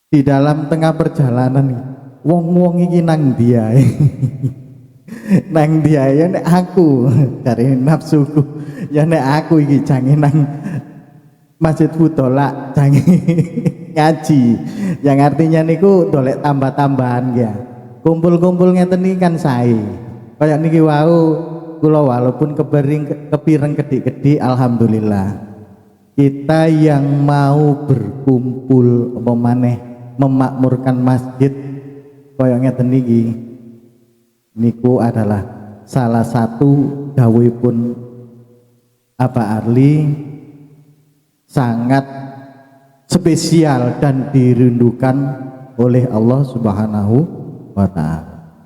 Di dalam tengah perjalanan wong-wong iki nang ndi ae. Nang ndi ae nek aku dari nafsuku ya nek aku iki jange nang Masjid Fudola jange ngaji. Yang artinya niku dolek tambah-tambahan ya. Kumpul-kumpul ngeten iki kan sae. Kaya niki wau kula walaupun kepireng kedik-kedik alhamdulillah. Kita yang mau berkumpul apa maneh memakmurkan masjid kaya ngeten niki niku adalah salah satu dawuhipun Abah Arli sangat spesial dan dirindukan oleh Allah Subhanahu wa ta'ala.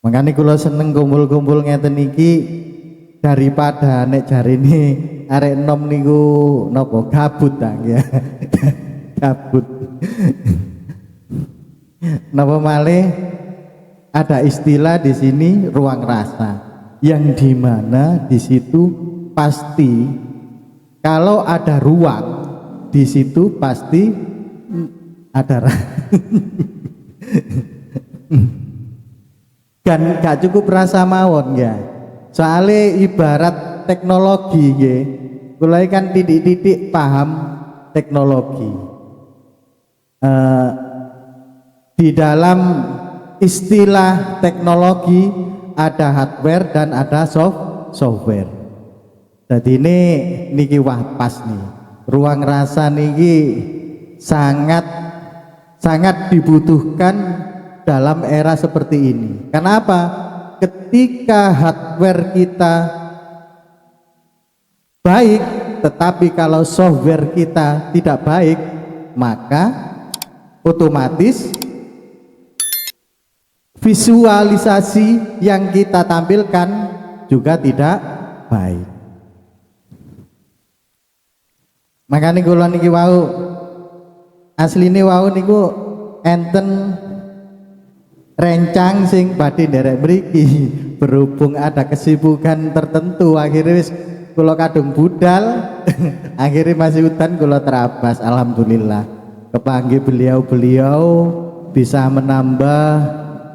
Makanya kula seneng kumpul-kumpul ngeten iki daripada nek jarine arek enom niku napa gabut ta ya. Gabut. Napa malih ada istilah di sini ruang rasa yang dimana di situ pasti kalau ada ruang di situ pasti ada kan gak cukup rasa mawon ya. Soalnya ibarat teknologi ya. Kula kan titik-titik paham teknologi. Di dalam istilah teknologi ada hardware dan ada software. Jadi ini niki wah pas nih. Ruang rasa niki sangat dibutuhkan dalam era seperti ini. Kenapa? Ketika hardware kita baik, tetapi kalau software kita tidak baik, maka otomatis visualisasi yang kita tampilkan juga tidak baik. Makanya kula niki wau asline wau niku enten rencang sing badhe nderek mriki berhubung ada kesibukan tertentu akhirnya wis kula kadung budal akhirnya masih hutan kula terabas. Alhamdulillah kepanggih beliau-beliau bisa menambah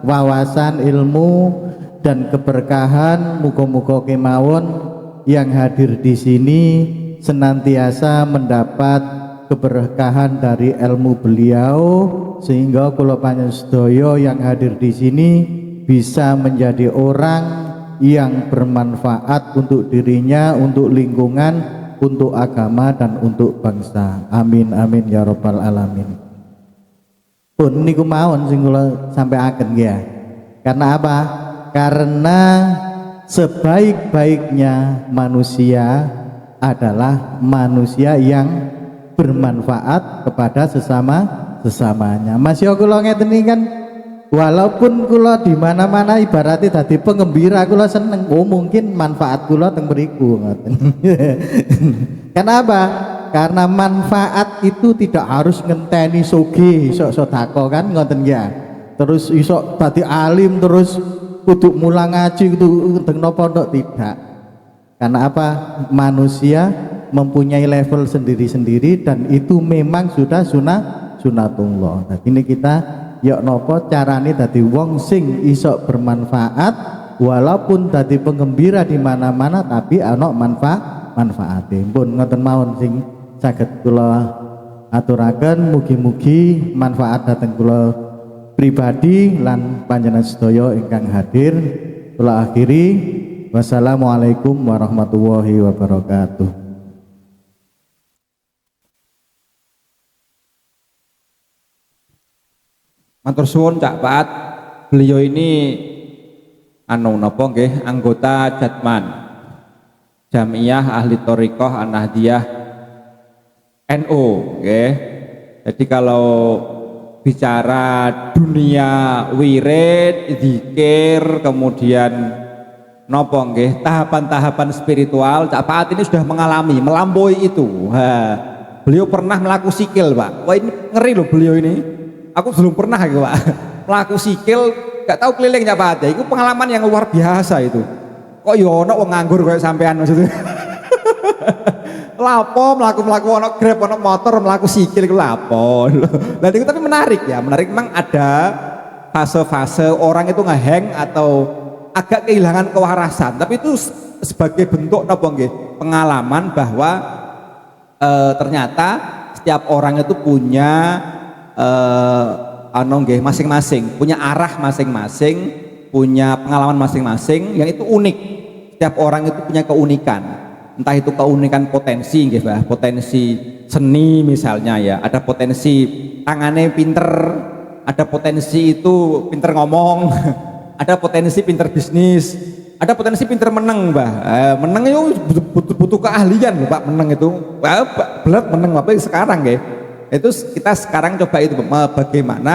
wawasan ilmu dan keberkahan. Muga-muga kemawon yang hadir di sini senantiasa mendapat keberkahan dari ilmu beliau sehingga kula panjenengan sedaya yang hadir di sini bisa menjadi orang yang bermanfaat untuk dirinya, untuk lingkungan, untuk agama dan untuk bangsa. Amin amin ya rabbal alamin. Pun niku mawon sing kula sampaiaken ya. Karena apa? Karena sebaik-baiknya manusia adalah manusia yang bermanfaat kepada sesamanya. Mas yo kula ngeten iki kan walaupun kula di mana-mana ibaratnya dadi pengembira kula seneng. Oh mungkin manfaat kula teng mriku ngoten. Kenapa? Karena manfaat itu tidak harus ngenteni soge iso sedekah kan ngoten ya. Terus iso dadi alim terus kudu mulang ngaji kudu teng napa ndok tidak. Karena apa? Manusia mempunyai level sendiri-sendiri dan itu memang sudah sunatullah. Nah, ini kita yuk nopo carane dadi wong sing iso bermanfaat walaupun dadi penggembira di mana-mana tapi ana manfaate. Pun ngoten mawon sing saged kula aturaken, mugi-mugi manfaat dhateng kula pribadi lan panjenengan sedaya ingkang hadir. Kula akhiri, wassalamualaikum warahmatullahi wabarakatuh. Matur suwun Cak Paat, beliau ini napa nggih anggota Jatman Jamiah Ahli Thoriqah An-Nahdiyah NU nggih. Jadi kalau bicara dunia wirid, zikir, kemudian napa nggih tahapan-tahapan spiritual, Cak Paat ini sudah mengalami, melampaui itu. Beliau pernah melaku sikil, Pak. Wah, ini ngeri loh beliau ini. Aku belum pernah gitu, Pak. Melaku sikil, gak tahu keliling Cak Paat. Itu pengalaman yang luar biasa itu. Kok yo ono wong nganggur kayak sampean maksudnya. Lapo melaku ono Grab, ono motor, melaku sikil iku lapo. Lah itu tapi menarik ya, menarik memang ada fase-fase orang itu ngeheng atau agak kehilangan kewarasan, tapi itu sebagai bentuk napa nggih? Pengalaman bahwa ternyata setiap orang itu punya masing-masing, punya arah masing-masing, punya pengalaman masing-masing yang itu unik. Setiap orang itu punya keunikan, entah itu keunikan potensi nggih, Bah, potensi seni misalnya ya, ada potensi tangannya pinter, ada potensi itu pinter ngomong, ada potensi pinter bisnis, ada potensi pinter meneng, Bah. Meneng itu butuh keahlian, Pak, meneng itu. Belat meneng apa sekarang nggih. Itu kita sekarang coba itu bagaimana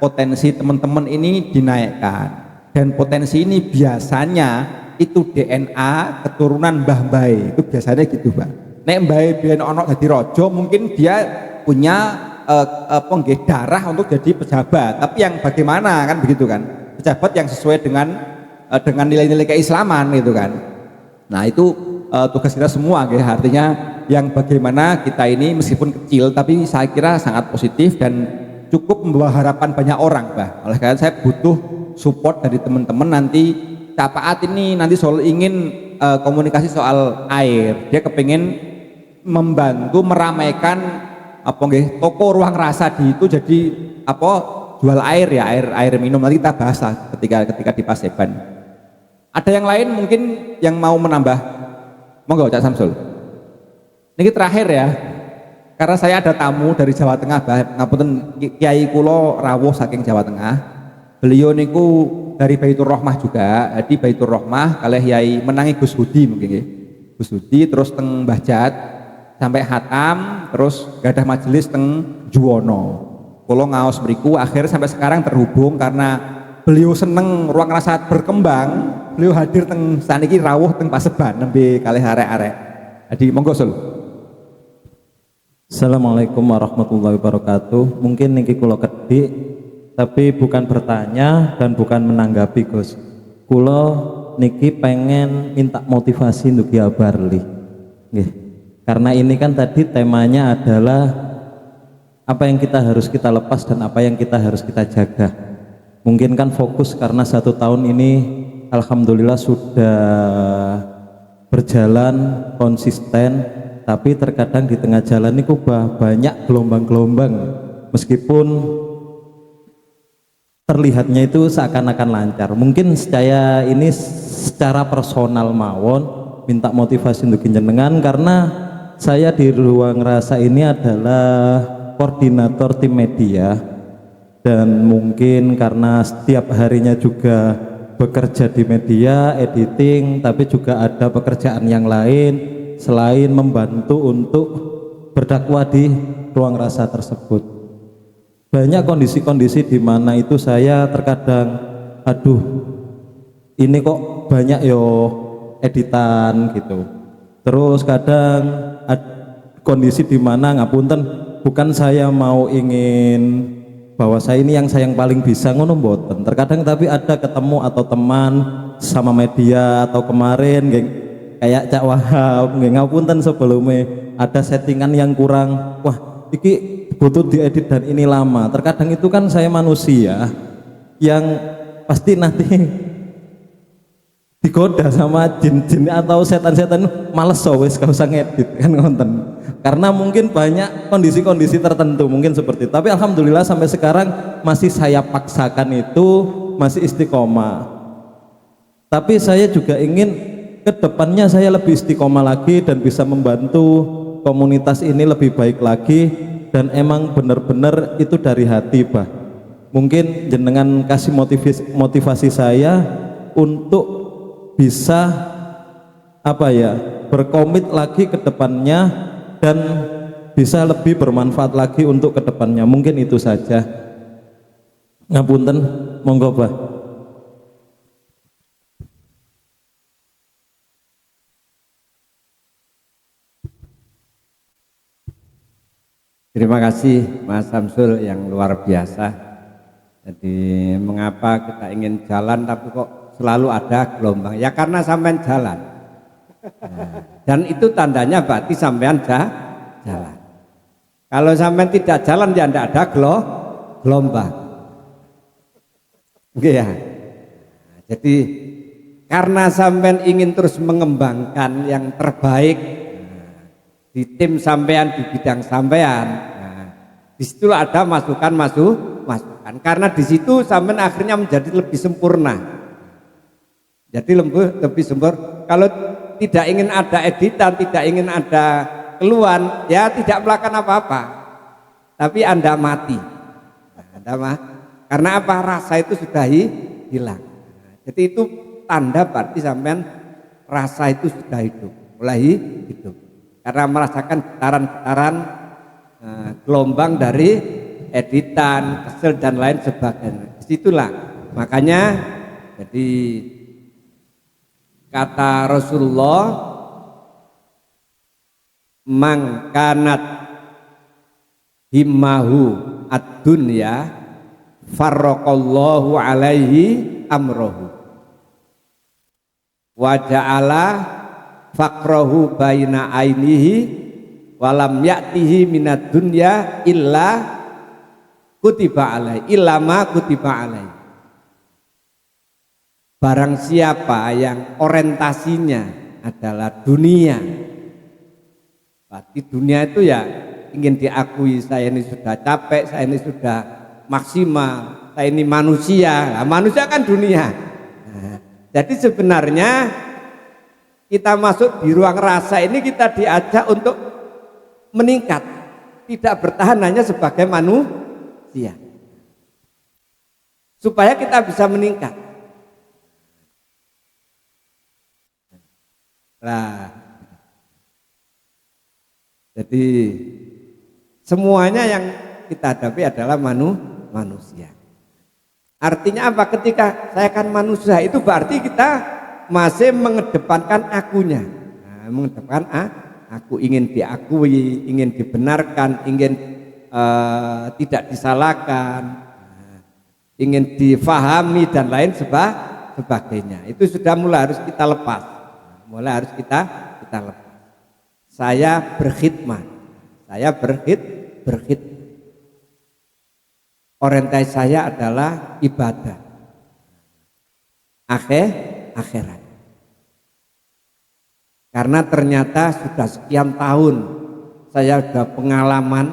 potensi teman-teman ini dinaikkan, dan potensi ini biasanya itu DNA keturunan mbah bae, itu biasanya gitu, Pak. Nek bae biyen ono dadi raja mungkin dia punya darah untuk jadi pejabat, tapi yang bagaimana kan begitu kan, pejabat yang sesuai dengan nilai-nilai keislaman gitu kan. Nah itu tugas kita semua gitu, artinya yang bagaimana kita ini meskipun kecil tapi saya kira sangat positif dan cukup membawa harapan banyak orang, Bah. Oleh karena saya butuh support dari teman-teman. Nanti Cak Paat ini nanti soal ingin komunikasi soal air, dia kepingin membantu meramaikan toko ruang rasa di itu jadi jual air ya, air minum. Nanti kita bahas ketika di Paseban. Ada yang lain mungkin yang mau menambah? Monggo Cak Samsul. Ini terakhir ya, karena saya ada tamu dari Jawa Tengah, ngapunten Kiai kulo rawuh saking Jawa Tengah. Beliau niku dari Baitur Rahmah juga, jadi Baitur Rahmah kalih Yai menangi Gus Hudi mungkin nggih. Gus Hudi terus teng Mbah Jat sampai hatam, terus gadah majelis teng Juwono. Kulo ngaos mriku akhir sampai sekarang terhubung karena beliau seneng ruang rasa berkembang. Beliau hadir teng saniki rawuh teng Paseban nembe kalih arek-arek. Jadi monggo Sul. Assalamualaikum warahmatullahi wabarakatuh. Mungkin niki kula kedik tapi bukan bertanya dan bukan menanggapi, Gus. Kula niki pengen minta motivasi untuk ya Barli. Nggih. Karena ini kan tadi temanya adalah apa yang kita harus kita lepas dan apa yang kita harus kita jaga. Mungkin kan fokus karena 1 tahun ini alhamdulillah sudah berjalan konsisten, tapi terkadang di tengah jalan ini banyak gelombang-gelombang, meskipun terlihatnya itu seakan-akan lancar. Mungkin saya ini secara personal mawon minta motivasi untuk jenengan, karena saya di ruang rasa ini adalah koordinator tim media, dan mungkin karena setiap harinya juga bekerja di media, editing, tapi juga ada pekerjaan yang lain selain membantu untuk berdakwah di ruang rasa tersebut. Banyak kondisi-kondisi di mana itu saya terkadang, aduh, ini kok banyak yo editan gitu. Terus kadang kondisi di mana ngapunten, bukan saya mau ingin bahwa saya ini yang paling bisa ngono mboten. Terkadang tapi ada ketemu atau teman sama media atau kemarin geng, kayak Cak Wahab nggih ngapunten sebelumnya ada settingan yang kurang, wah iki butuh diedit dan ini lama. Terkadang itu kan saya manusia yang pasti nanti digoda sama jin-jin atau setan-setan, males wis gak usah ngedit kan ngonten. Karena mungkin banyak kondisi-kondisi tertentu mungkin seperti itu. Tapi alhamdulillah sampai sekarang masih saya paksakan itu masih istiqomah. Tapi saya juga ingin kedepannya saya lebih istiqomah lagi dan bisa membantu komunitas ini lebih baik lagi, dan emang benar-benar itu dari hati, Bah. Mungkin jenengan kasih motivasi saya untuk bisa berkomit lagi ke depannya dan bisa lebih bermanfaat lagi untuk ke depannya. Mungkin itu saja. Ngapunten, monggo, Bah. Terima kasih Mas Samsul yang luar biasa. Jadi mengapa kita ingin jalan tapi kok selalu ada gelombang? Ya karena sampean jalan. Dan itu tandanya berarti sampean jalan. Kalau sampean tidak jalan ya tidak ada gelombang. Oke ya. Jadi karena sampean ingin terus mengembangkan yang terbaik di tim sampean, di bidang sampean, disitulah ada masukan. Karena di situ sampean akhirnya menjadi lebih sempurna. Jadi lebih sempurna. Kalau tidak ingin ada editan, tidak ingin ada keluhan, ya tidak melakukan apa-apa. Tapi Anda mati. Karena apa? Rasa itu sudah hilang. Jadi itu tanda berarti sampean rasa itu sudah hidup, mulai hidup. Karena merasakan getaran-getaran gelombang dari editan, kesel dan lain sebagainya. Disitulah makanya jadi kata Rasulullah, mangkanat himmahu ad-dunya farraqallahu alaihi amrohu wa ja'ala faqrahu baina ainihi walam ya'tihi minad dunya illa kutiba alaihi illa ma kutiba alaihi. Barang siapa yang orientasinya adalah dunia, berarti dunia itu ya ingin diakui, saya ini sudah capek, saya ini sudah maksimal, saya ini manusia. Nah, manusia kan dunia. Nah, jadi sebenarnya kita masuk di ruang rasa ini kita diajak untuk meningkat, tidak bertahan hanya sebagai manusia, supaya kita bisa meningkat. Nah, jadi semuanya yang kita hadapi adalah manusia. Artinya apa? Ketika saya kan manusia, itu berarti kita masih mengedepankan akunya. Nah, mengedepankan aku, ingin diakui, ingin dibenarkan, ingin tidak disalahkan, ingin difahami dan lain sebagainya. Itu sudah mulai harus kita lepas. Mulai harus kita lepas. Saya berkhidmat. Saya berkhidmat. Orientasi saya adalah ibadah. Akhirat. Karena ternyata sudah sekian tahun saya sudah pengalaman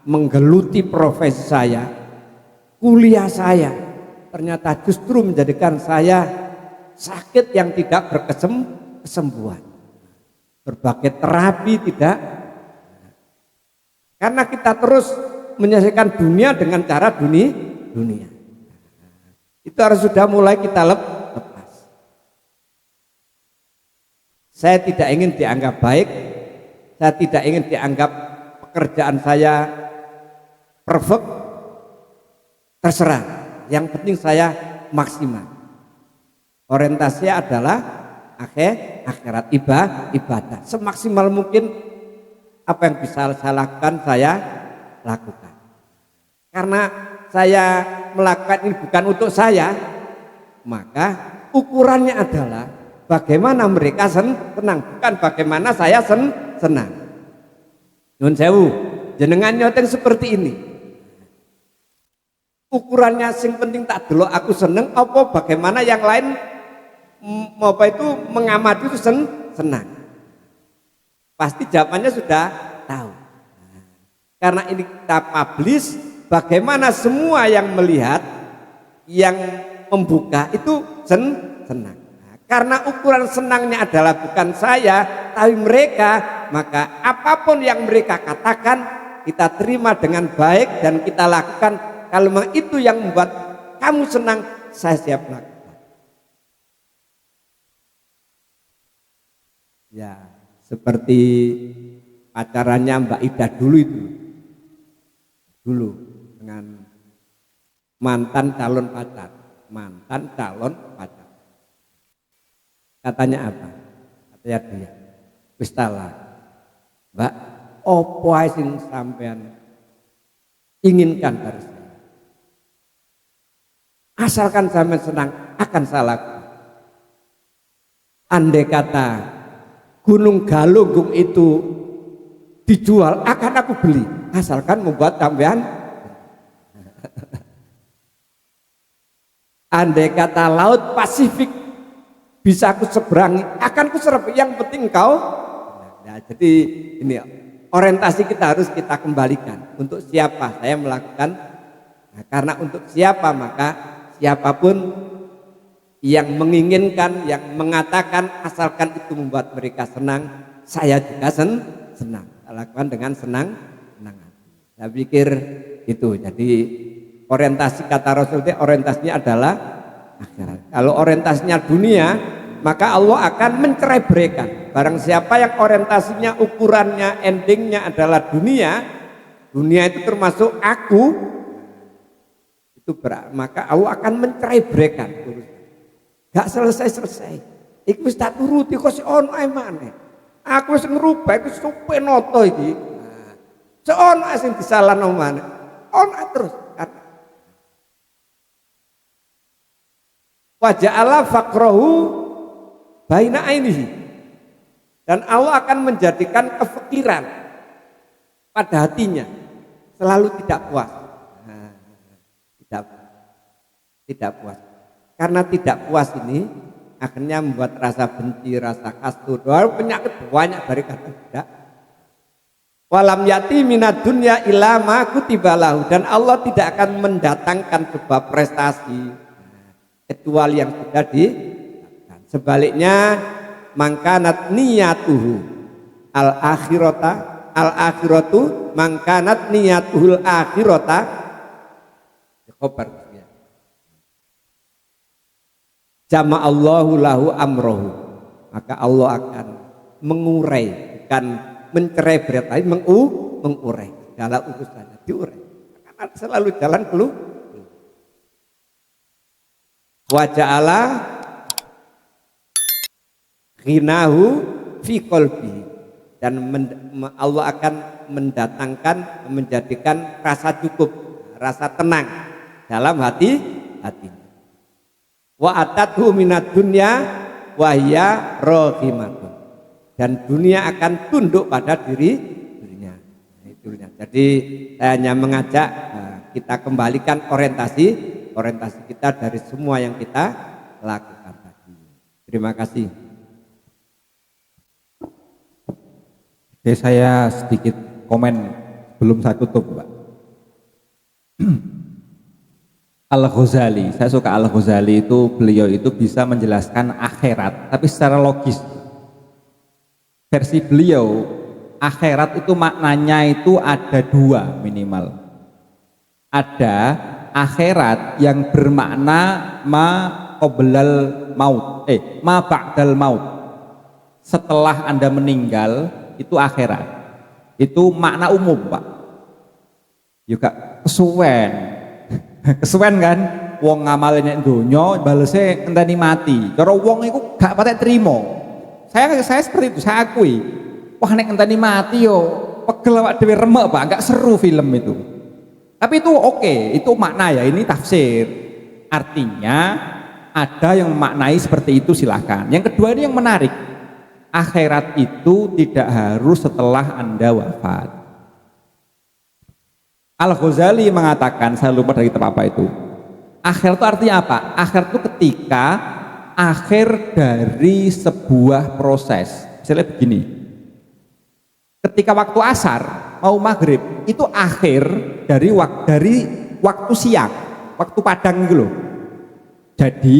menggeluti profesi saya, kuliah saya, ternyata justru menjadikan saya sakit yang tidak berkesembuhan. Berbagai terapi tidak, karena kita terus menyelesaikan dunia dengan cara dunia. Itu harus sudah mulai kita lepas. Saya tidak ingin dianggap baik, saya tidak ingin dianggap pekerjaan saya perfect, terserah. Yang penting saya maksimal. Orientasinya adalah akhirat, ibadah. Semaksimal mungkin apa yang bisa saya lakukan, saya lakukan. Karena saya melakukan ini bukan untuk saya, maka ukurannya adalah bagaimana mereka senang, bukan bagaimana saya senang. Nyun sewu, jenengan nyoteng seperti ini. Ukurannya sing penting tak delok aku seneng apa bagaimana yang lain apa itu mengamati itu senang. Pasti jawabannya sudah tahu. Karena ini kita publish, bagaimana semua yang melihat, yang membuka itu senang. Karena ukuran senangnya adalah bukan saya, tapi mereka, maka apapun yang mereka katakan kita terima dengan baik dan kita lakukan. Kalau memang itu yang membuat kamu senang, saya siap lakukan. Ya, seperti acaranya Mbak Ida dulu itu. Dulu dengan mantan calon pacar. Katanya apa? Katanya dia, wis talak. Mbak, opo ae sing sampean inginkan dari saya? Asalkan sampean senang, akan saya lakukan. Andai kata Gunung Galunggung itu dijual, akan aku beli. Asalkan membuat sampean. Andai kata Laut Pasifik bisa aku seberangi, akan ku seberangi. Yang penting kau. Nah, jadi ini orientasi kita harus kita kembalikan. Untuk siapa saya melakukan? Nah, karena untuk siapa, maka siapapun yang menginginkan, yang mengatakan, asalkan itu membuat mereka senang, saya juga senang. Saya lakukan dengan senang. Saya pikir itu. Jadi orientasi kata Rasul itu orientasinya adalah akhirat. Kalau orientasinya dunia, maka Allah akan mencerai-beraikan. Barang siapa yang orientasinya, ukurannya, endingnya adalah dunia, dunia itu termasuk aku, itu maka Allah akan mencerai-beraikan. Gak selesai-selesai. Iku wis tak turuti kok si ono ae maneh. Aku wis ngrubah iku supenoto iki. Nah, seono ae sing disalahno maneh. Ono terus. Wa ja'ala faqrahu baina ainihi. Dan Allah akan menjadikan kefikiran pada hatinya selalu tidak puas. Nah, tidak puas. Karena tidak puas ini akhirnya membuat rasa benci, rasa kasut, penyakit banyak dari kata tidak. Walam yati minad dunya illa ma kutibalahu, dan Allah tidak akan mendatangkan sebuah prestasi kecuali yang sudah ditetapkan. Sebaliknya, mangkanat niyatuhu al akhiratu mangkanat niyatuhul akhirata khobar. Jama Allahu lahu amrohu, maka Allah akan mengurai, bukan mencerai-berai, tapi mengurai segala urusannya, diurai. Karena selalu jalan keluar. Wa ja'ala ghinahu fi qalbihi, dan Allah akan mendatangkan, menjadikan rasa cukup, rasa tenang dalam hatinya. Wa atathu minad dunya wa hiya rahimatun, dan dunia akan tunduk pada dirinya. Jadi saya hanya mengajak kita kembalikan orientasi kita dari semua yang kita lakukan tadi. Terima kasih. Oke, saya sedikit komen sebelum saya tutup, Pak. Al-Ghazali, saya suka Al-Ghazali itu, beliau itu bisa menjelaskan akhirat tapi secara logis. Versi beliau, akhirat itu maknanya itu ada dua minimal. Ada akhirat yang bermakna ma qoblal maut, ma ba'dal maut. Setelah Anda meninggal itu akhirat. Itu makna umum, Pak. Juga kesuwen kan, wong ngamalnya donya balese ngenteni mati. Cara wong iku gak patek trimo. Saya seperti itu, saya akui. Wah, nek ngenteni mati yo pegel awak dhewe remek, Pak, gak seru film itu. Tapi itu oke, itu makna ya, ini tafsir. Artinya ada yang memaknai seperti itu, silahkan. Yang kedua ini yang menarik, akhirat itu tidak harus setelah Anda wafat. Al-Ghazali mengatakan, saya lupa dari kitab apa itu, akhirat itu artinya apa? Akhirat itu ketika akhir dari sebuah proses. Misalnya begini, ketika waktu asar mau maghrib itu akhir dari waktu siang, waktu padang gitu loh. Jadi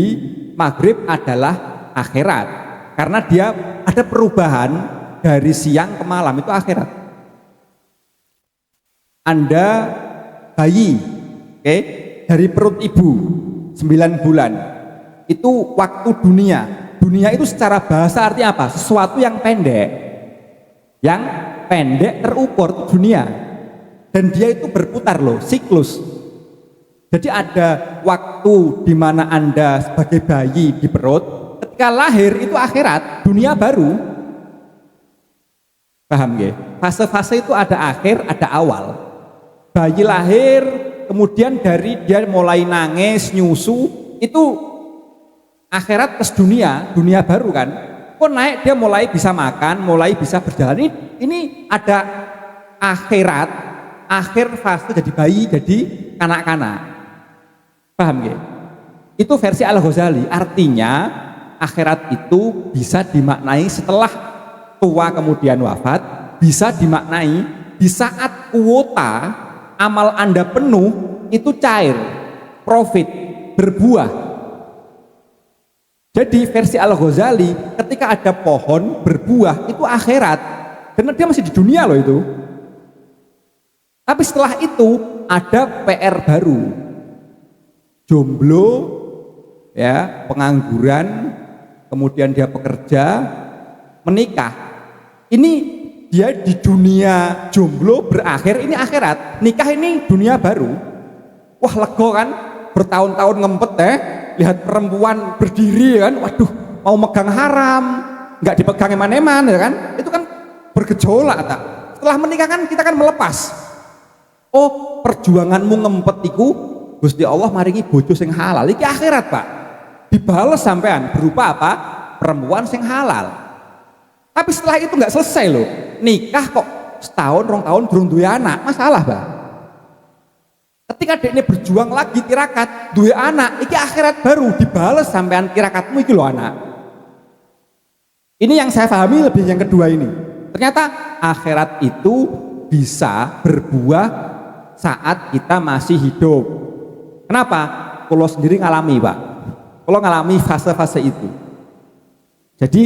maghrib adalah akhirat karena dia ada perubahan dari siang ke malam, itu akhirat. Anda bayi, oke, dari perut ibu 9 bulan, itu waktu dunia. Dunia itu secara bahasa artinya apa? Sesuatu yang pendek, terukur, itu dunia. Dan dia itu berputar loh, siklus. Jadi ada waktu di mana Anda sebagai bayi di perut, ketika lahir itu akhirat, dunia baru. Paham nggih? Fase-fase itu ada akhir, ada awal. Bayi lahir, kemudian dari dia mulai nangis, nyusu, itu akhirat plus dunia baru kan. Kok naik dia mulai bisa makan, mulai bisa berjalan. Ini ada akhirat, akhir fase jadi bayi, jadi kanak-kanak. Paham ya? Itu versi Al-Ghazali, artinya akhirat itu bisa dimaknai setelah tua kemudian wafat, bisa dimaknai di saat kuota amal Anda penuh, itu cair, profit, berbuah. Jadi versi Al-Ghazali, ketika ada pohon berbuah itu akhirat, karena dia masih di dunia loh itu. Tapi setelah itu ada PR baru, jomblo, ya, pengangguran, kemudian dia bekerja, menikah. Ini dia di dunia jomblo berakhir, ini akhirat. Nikah ini dunia baru. Wah, lego kan, bertahun-tahun ngempet lihat perempuan berdiri kan, waduh, mau megang haram, nggak dipegang eman-eman ya kan, itu kan bergejolak tak. Setelah menikah kan kita kan melepas. Oh, perjuanganmu ngempet iku Gusti Allah maringi bojo sing halal, iki akhirat Pak, dibales sampean berupa apa? Perempuan sing halal. Tapi setelah itu nggak selesai loh, nikah kok setahun, 2 tahun durung duwe anak, masalah Pak. Ketika dekne berjuang lagi tirakat, duwe anak, iki akhirat baru dibales sampean tirakatmu iki lho anak. Ini yang saya pahami lebih yang kedua ini. Ternyata akhirat itu bisa berbuah saat kita masih hidup. Kenapa? Kalau sendiri ngalami Pak, kalau ngalami fase-fase itu. Jadi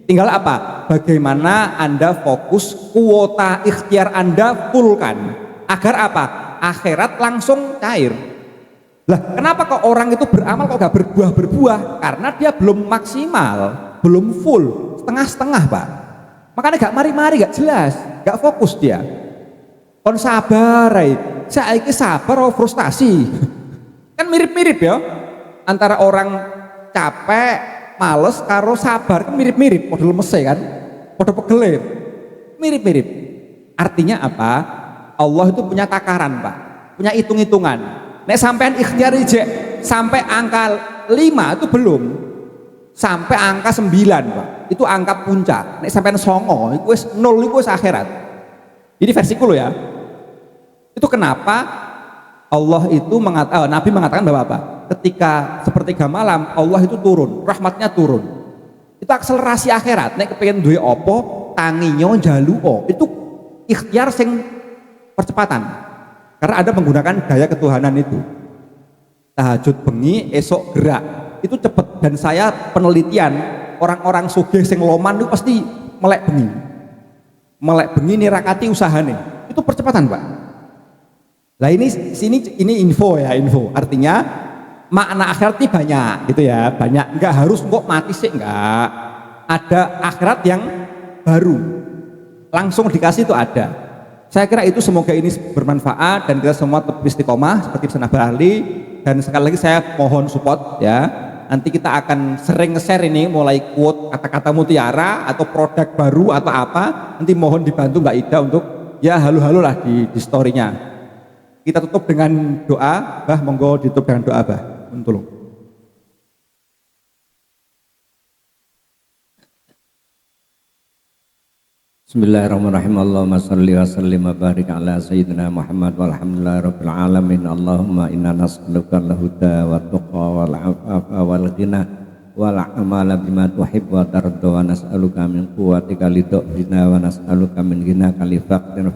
tinggal apa? Bagaimana Anda fokus kuota ikhtiar Anda fullkan agar apa? Akhirat langsung cair. Lah, kenapa kok orang itu beramal kok gak berbuah? Karena dia belum maksimal, belum full, setengah-setengah Pak. Makanya gak mari-mari, gak jelas, gak fokus dia. Kon sabar, saya sabar oh frustasi. Kan mirip-mirip ya, antara orang capek, males, karo sabar kan mirip-mirip, model mese kan, model pegelir, mirip-mirip. Artinya apa? Allah itu punya takaran Pak, punya hitung-hitungan. Nek sampean ikhtiar ijek sampai angka 5 itu belum, sampai angka 9 Pak, itu angka puncak. Nek sampean songo, itu wis 0, itu wis akhirat. Ini versiku loh ya. Itu kenapa Allah itu Nabi mengatakan bahwa apa? Ketika sepertiga malam Allah itu turun, rahmatnya turun. Itu akselerasi akhirat. Nek kepengen duwe opo, tanginyo jaluo. Itu ikhtiar sing percepatan. Karena Anda menggunakan daya ketuhanan itu. Tahajud bengi, esok gerak. Itu cepet. Dan saya penelitian orang-orang sugih sing loman itu pasti melek bengi. Melek bengi nirakati usahane. Itu percepatan, Pak. Lah ini info ya, info. Artinya makna akhirat ini banyak gitu ya, banyak. Enggak harus kok mati sih, enggak. Ada akhirat yang baru. Langsung dikasih itu ada. Saya kira itu semoga ini bermanfaat dan kita semua tetap istiqomah seperti Senah Ahli. Dan sekali lagi saya mohon support ya. Nanti kita akan sering nge-share ini mulai quote kata-kata mutiara atau produk baru atau apa. Nanti mohon dibantu Mbak Ida untuk ya halu-halu lah di story-nya. Kita tutup dengan doa, Bah, monggo ditutup dengan doa, Bah. Tolong. Bismillahirrahmanirrahim. Allahumma shalli wa sallim wa barik ala sayyidina Muhammad walhamdulillahi rabbil alamin. Allahumma inna nas'aluka al-huda wa tuqa wal afafa wal ghina wal amala bima tuhibbu wa tarda wa nas'aluka min quwwatika lidhina wa nas'aluka min ghinaka li faqdina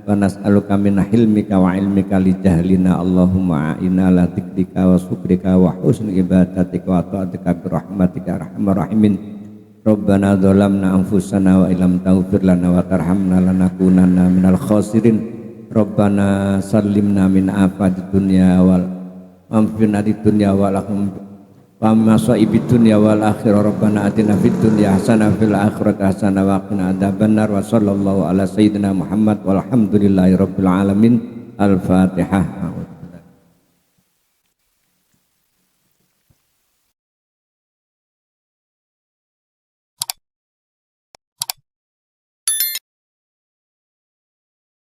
wa nas'aluka min hilmika wa ilmika li jahlina. Allahumma a'inna ala dzikrika wa syukrika wa husni ibadatika wa ta'atika bi rahmatika arhamar rahimin. Rabbana dzalamna anfusana wa illam taghfir lana wa tarhamna lanakunanna minal khasirin. Rabbana sallimna min afati dunya wal amfina di dunya wal wa masaibid dunya wal akhirah. Rabbana atina fid dunya hasanah fil akhirati hasanah wa qina adzabannar. Wa sallallahu ala sayyidina Muhammad walhamdulillahi rabbil alamin. Al-Fatihah.